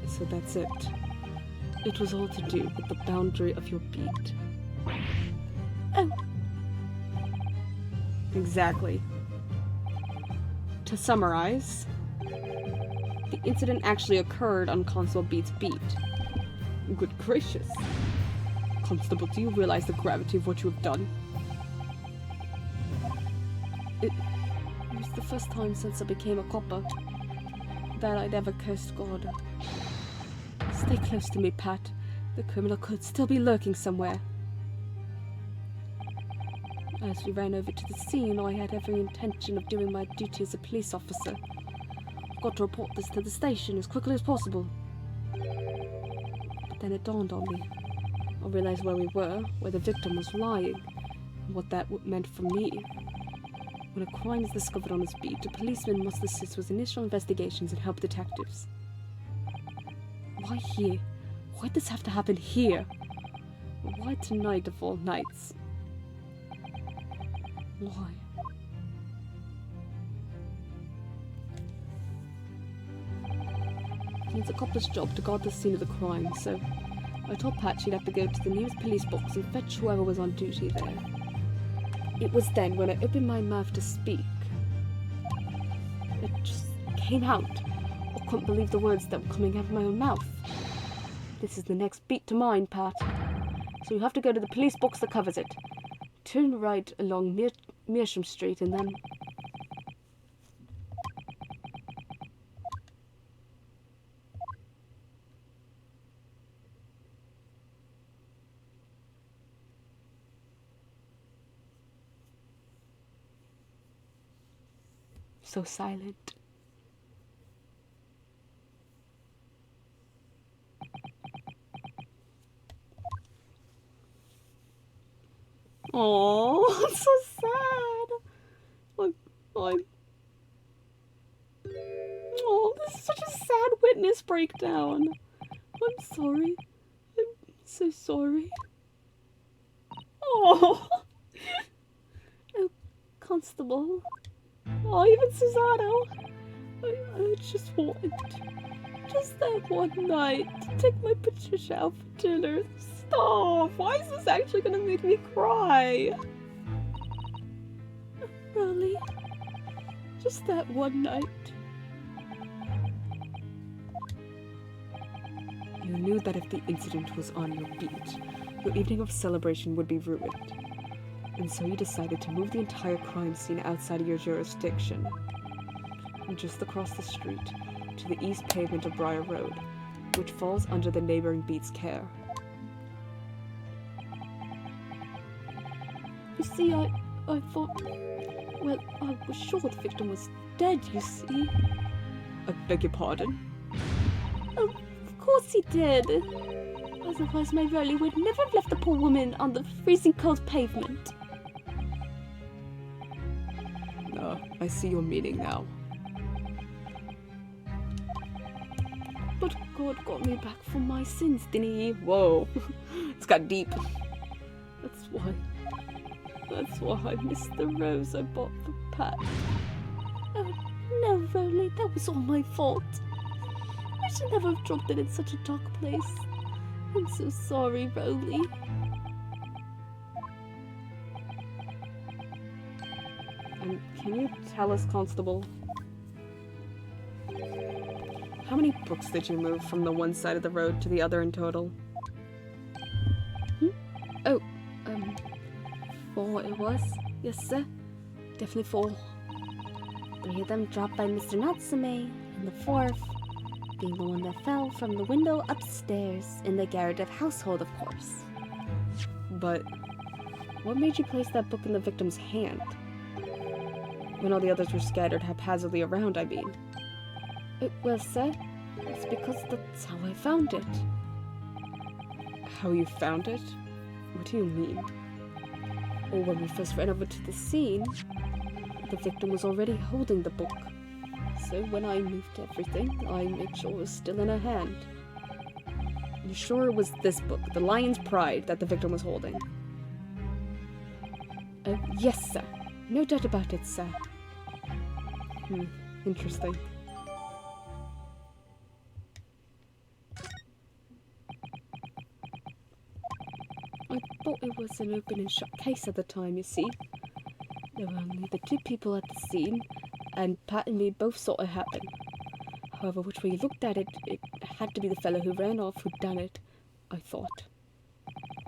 So that's it. It was all to do with the boundary of your beat. Oh. Exactly. To summarize, the incident actually occurred on Constable Beat's beat. Good gracious. Constable, do you realize the gravity of what you have done? It was the first time since I became a copper that I'd ever cursed God. Stay close to me, Pat. The criminal could still be lurking somewhere. As we ran over to the scene, I had every intention of doing my duty as a police officer. I've got to report this to the station as quickly as possible. But then it dawned on me. I realized where we were, where the victim was lying, and what that meant for me. When a crime is discovered on his beat, a policeman must assist with initial investigations and help detectives. Why here? Why'd this have to happen here? Why tonight of all nights? Why? It's a copper's job to guard the scene of the crime, so I told Pat she'd have to go to the nearest police box and fetch whoever was on duty there. It was then when I opened my mouth to speak. It just came out. I couldn't believe the words that were coming out of my own mouth. This is the next beat to mine, Pat. So you have to go to the police box that covers it. Turn right along Meersham Street and then... So silent. Oh, it's so sad. Oh, this is such a sad witness breakdown. I'm sorry. I'm so sorry. Oh. Oh, Constable. Oh, even Susano. I just want, just that one night, to take my Patricia out for dinner. Stop! Why is this actually gonna make me cry? Really? Just that one night. You knew that if the incident was on your beat, your evening of celebration would be ruined. And so you decided to move the entire crime scene outside of your jurisdiction. And just across the street, to the east pavement of Briar Road, which falls under the neighboring beat's care. You see, I thought... Well, I was sure the victim was dead, you see. I beg your pardon? Oh, of course he did. Otherwise my Rolly would never have left the poor woman on the freezing cold pavement. I see your meaning now. But God got me back from my sins, didn't he? Whoa. It's got deep. That's why I missed the rose I bought for Pat. Oh, no, Rolly, that was all my fault. I should never have dropped it in such a dark place. I'm so sorry, Rolly. And can you tell us, Constable, how many books did you move from the one side of the road to the other in total? Oh, 4 it was. Yes, sir. Definitely 4. 3 of them dropped by Mr. Natsume, and the 4th being the one that fell from the window upstairs in the Garrett household, of course. But what made you place that book in the victim's hand? When all the others were scattered haphazardly around, I mean. Well, sir, it's because that's how I found it. How you found it? What do you mean? Or when we first ran over to the scene, the victim was already holding the book. So when I moved everything, I made sure it was still in her hand. You sure it was this book, The Lion's Pride, that the victim was holding? Yes, sir. No doubt about it, sir. Interesting. I thought it was an open and shut case at the time, you see. There were only the 2 people at the scene, and Pat and me both saw it happen. However, which way you looked at it, it had to be the fellow who ran off who'd done it, I thought.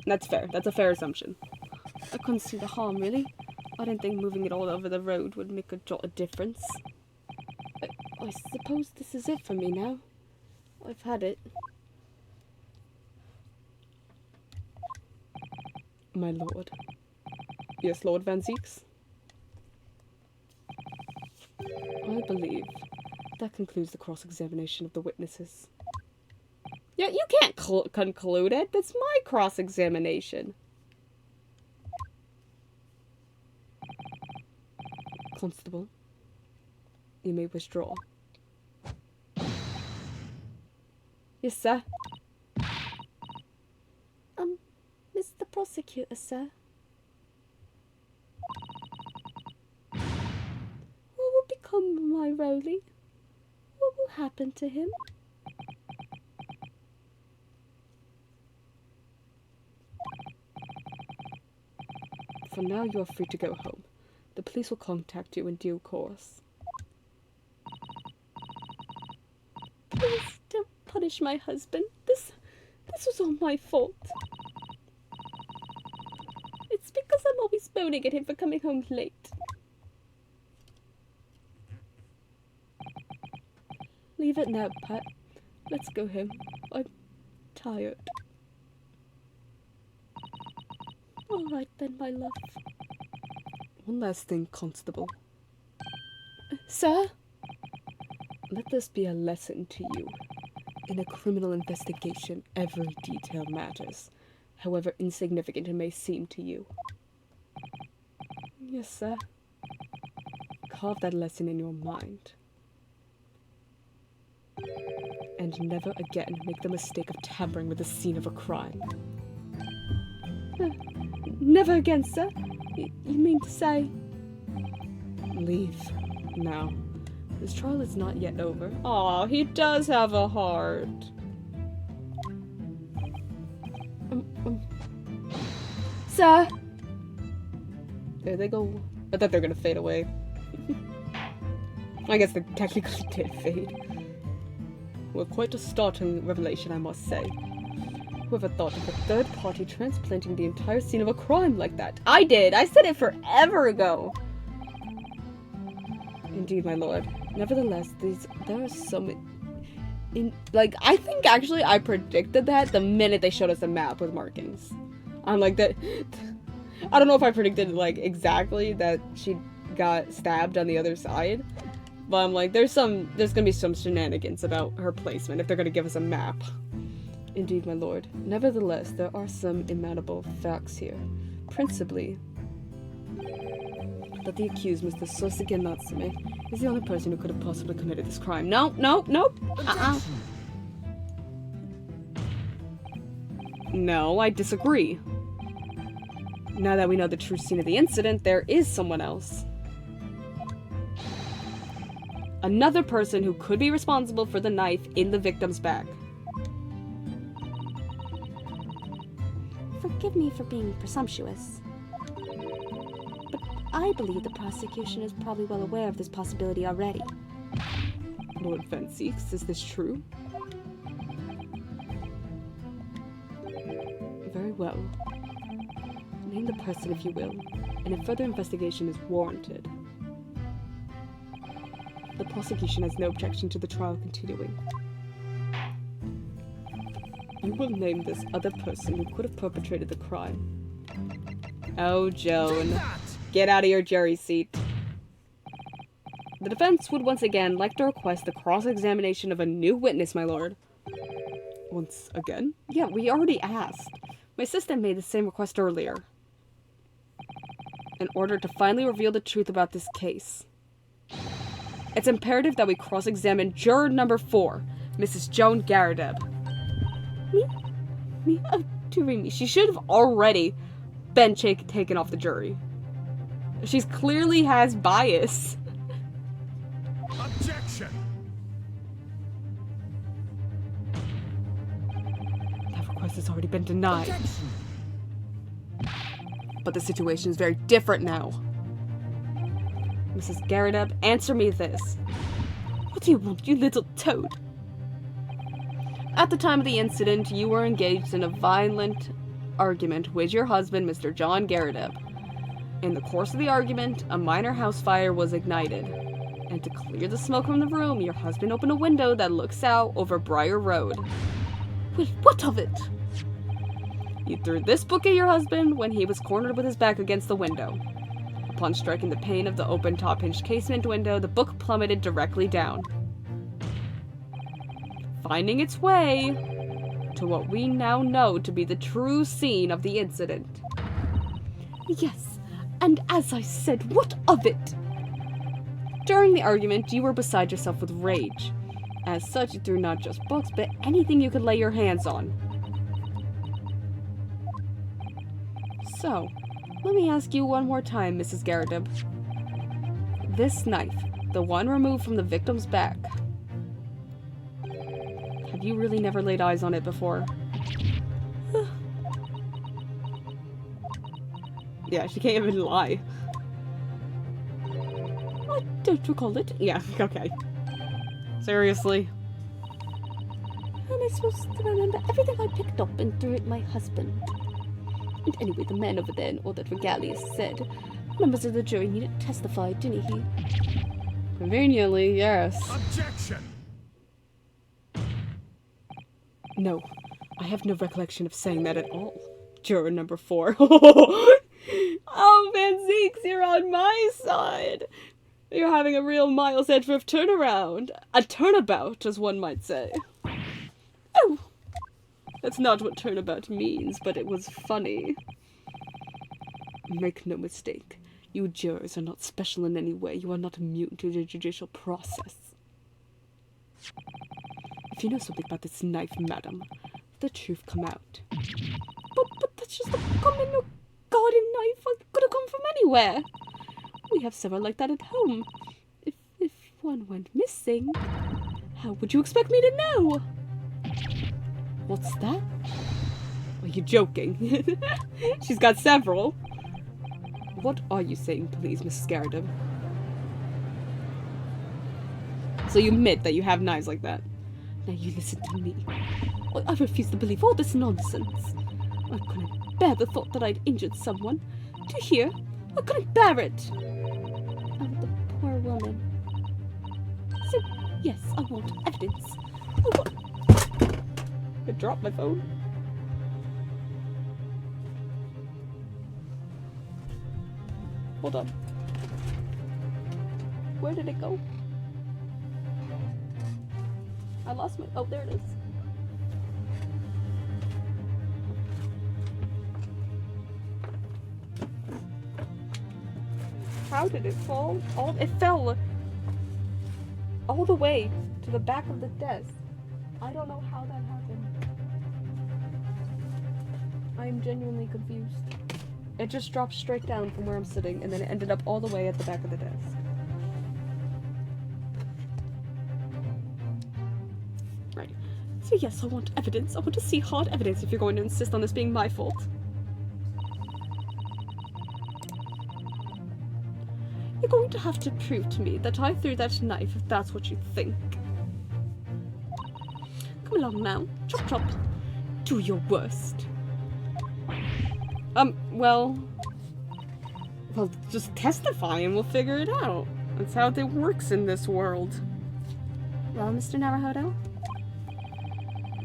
That's fair. That's a fair assumption. I couldn't see the harm, really. I didn't think moving it all over the road would make a jot of difference. I suppose this is it for me now. I've had it. My lord. Yes, Lord Van Zeeks? I believe that concludes the cross-examination of the witnesses. Yeah, you can't conclude it. That's my cross-examination. Constable, you may withdraw. Yes, sir. Mr. Prosecutor, sir. What will become of my Rowley? What will happen to him? For now, you are free to go home. The police will contact you in due course. Please don't punish my husband. This was all my fault. It's because I'm always moaning at him for coming home late. Leave it now, Pat. Let's go home. I'm tired. All right then, my love. One last thing, Constable. Sir? Let this be a lesson to you. In a criminal investigation, every detail matters, however insignificant it may seem to you. Yes, sir. Carve that lesson in your mind. And never again make the mistake of tampering with the scene of a crime. Never again, sir? You mean to say? Leave. Now. This trial is not yet over. Aw, he does have a heart. Sir? There they go. I thought they were gonna fade away. I guess they technically did fade. Well, quite a startling revelation, I must say. Whoever thought of a third party transplanting the entire scene of a crime like that? I did! I said it forever ago! Indeed, my lord. Nevertheless, there are some... I think actually I predicted that the minute they showed us the map with markings. I'm like, that... I don't know if I predicted, exactly that she got stabbed on the other side. But I'm like, there's gonna be some shenanigans about her placement if they're gonna give us a map. Indeed, my lord. Nevertheless, there are some immutable facts here. Principally, that the accused, Mr. Sosuke Natsume, is the only person who could have possibly committed this crime. No. No, I disagree. Now that we know the true scene of the incident, there is someone else. Another person who could be responsible for the knife in the victim's bag. Forgive me for being presumptuous, but I believe the prosecution is probably well aware of this possibility already. Lord Fenseeks, is this true? Very well. Name the person if you will, and if further investigation is warranted. The prosecution has no objection to the trial continuing. You will name this other person who could have perpetrated the crime. Oh, Joan. Get out of your jury seat. The defense would once again like to request the cross-examination of a new witness, my lord. Once again? Yeah, we already asked. My assistant made the same request earlier. In order to finally reveal the truth about this case. It's imperative that we cross-examine juror number 4, Mrs. Joan Garadeb. Me? Oh, dearie me. She should have already been taken off the jury. She clearly has bias. Objection! That request has already been denied. Objection! But the situation is very different now. Mrs. Garadeb, answer me this. What do you want, you little toad? At the time of the incident, you were engaged in a violent argument with your husband, Mr. John Garadeb. In the course of the argument, a minor house fire was ignited. And to clear the smoke from the room, your husband opened a window that looks out over Briar Road. Wait, what of it? You threw this book at your husband when he was cornered with his back against the window. Upon striking the pane of the open top-hinged casement window, the book plummeted directly down, finding its way to what we now know to be the true scene of the incident. Yes, and as I said, what of it? During the argument, you were beside yourself with rage. As such, you threw not just books, but anything you could lay your hands on. So, let me ask you one more time, Mrs. Garadeb. This knife, the one removed from the victim's back, have you really never laid eyes on it before? Yeah, she can't even lie. I don't recall it. Yeah, okay. Seriously? How am I supposed to remember everything I picked up and threw at my husband? And anyway, the man over there in all that regalius said members of the jury needed to testify, didn't he? Conveniently, yes. Objection! No, I have no recollection of saying that at all. Juror number 4. Oh, Van Zeeks, you're on my side. You're having a real Miles Edgeworth turnaround. A turnabout, as one might say. Oh, that's not what turnabout means, but it was funny. Make no mistake. You jurors are not special in any way. You are not immune to the judicial process. If you know something about this knife, madam, let the truth come out. But that's just a common garden knife. It could have come from anywhere. We have several like that at home. If one went missing, how would you expect me to know? What's that? Are you joking? She's got several. What are you saying, please, Mrs. Garadeb? So you admit that you have knives like that? Now you listen to me. I refuse to believe all this nonsense. I couldn't bear the thought that I'd injured someone. Do you hear? I couldn't bear it. And the poor woman. So, yes, I want evidence. I want... I dropped my phone. Hold on. Where did it go? I lost my... Oh, there it is. How did it fall? It fell all the way to the back of the desk. I don't know how that happened. I'm genuinely confused. It just dropped straight down from where I'm sitting, and then it ended up all the way at the back of the desk. Right. So yes, I want evidence. I want to see hard evidence if you're going to insist on this being my fault. You're going to have to prove to me that I threw that knife if that's what you think. Come along now. Chop chop. Do your worst. Well, just testify and we'll figure it out. That's how it works in this world. Well, Mr. Naruhodo?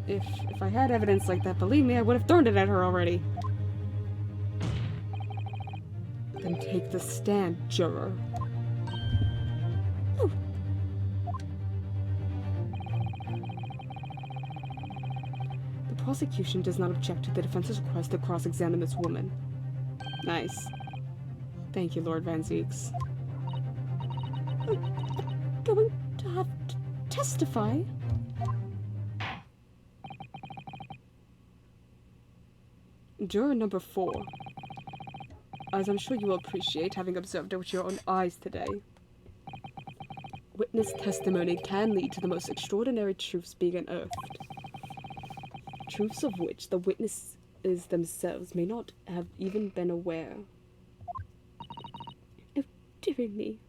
If I had evidence like that, believe me, I would have thrown it at her already. Then take the stand, juror. Oh. The prosecution does not object to the defense's request to cross-examine this woman. Nice. Thank you, Lord Van Zeeks. I'm going to have to testify? Juror number 4. As I'm sure you will appreciate, having observed it with your own eyes today, witness testimony can lead to the most extraordinary truths being unearthed. Truths of which the witnesses themselves may not have even been aware. Oh, dear me.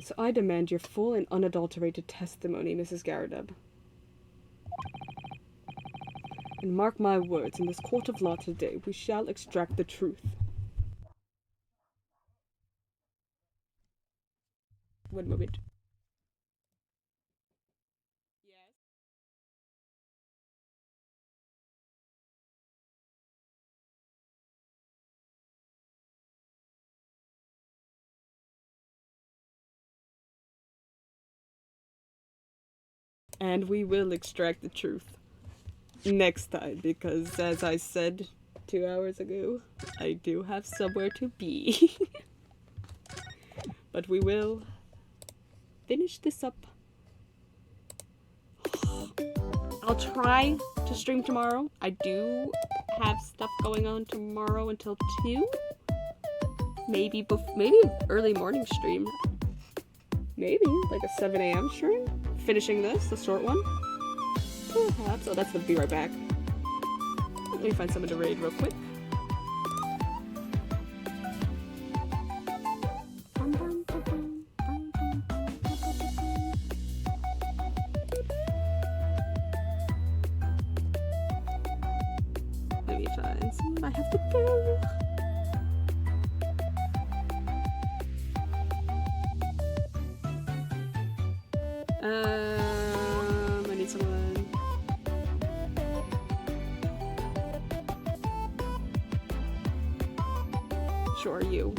So I demand your full and unadulterated testimony, Mrs. Garrideb. And mark my words, in this court of law today, we shall extract the truth. One moment. Yes? And we will extract the truth. Next time, because as I said 2 hours ago, I do have somewhere to be. But we will finish this up. I'll try to stream tomorrow. I do have stuff going on tomorrow until 2. Maybe early morning stream. Maybe like a 7 a.m. stream. Finishing this, the short one. Perhaps. Oh, that's the be right back. Let me find someone to raid real quick. Let me find someone. I have to go. I need someone. Sure, you.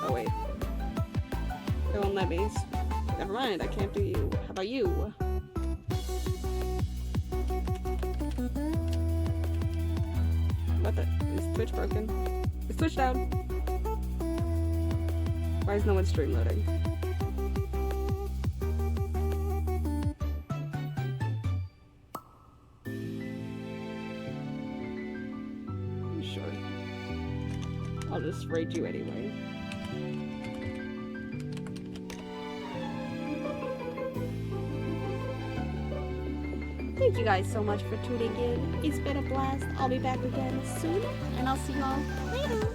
Oh wait. It won't let me. Never mind, I can't do you. How about you? What the? Is Twitch broken? Is Twitch down? Why is no one stream loading? Sure. I'll just raid you anyway. Thank you guys so much for tuning in. It's been a blast. I'll be back again soon, and I'll see y'all later.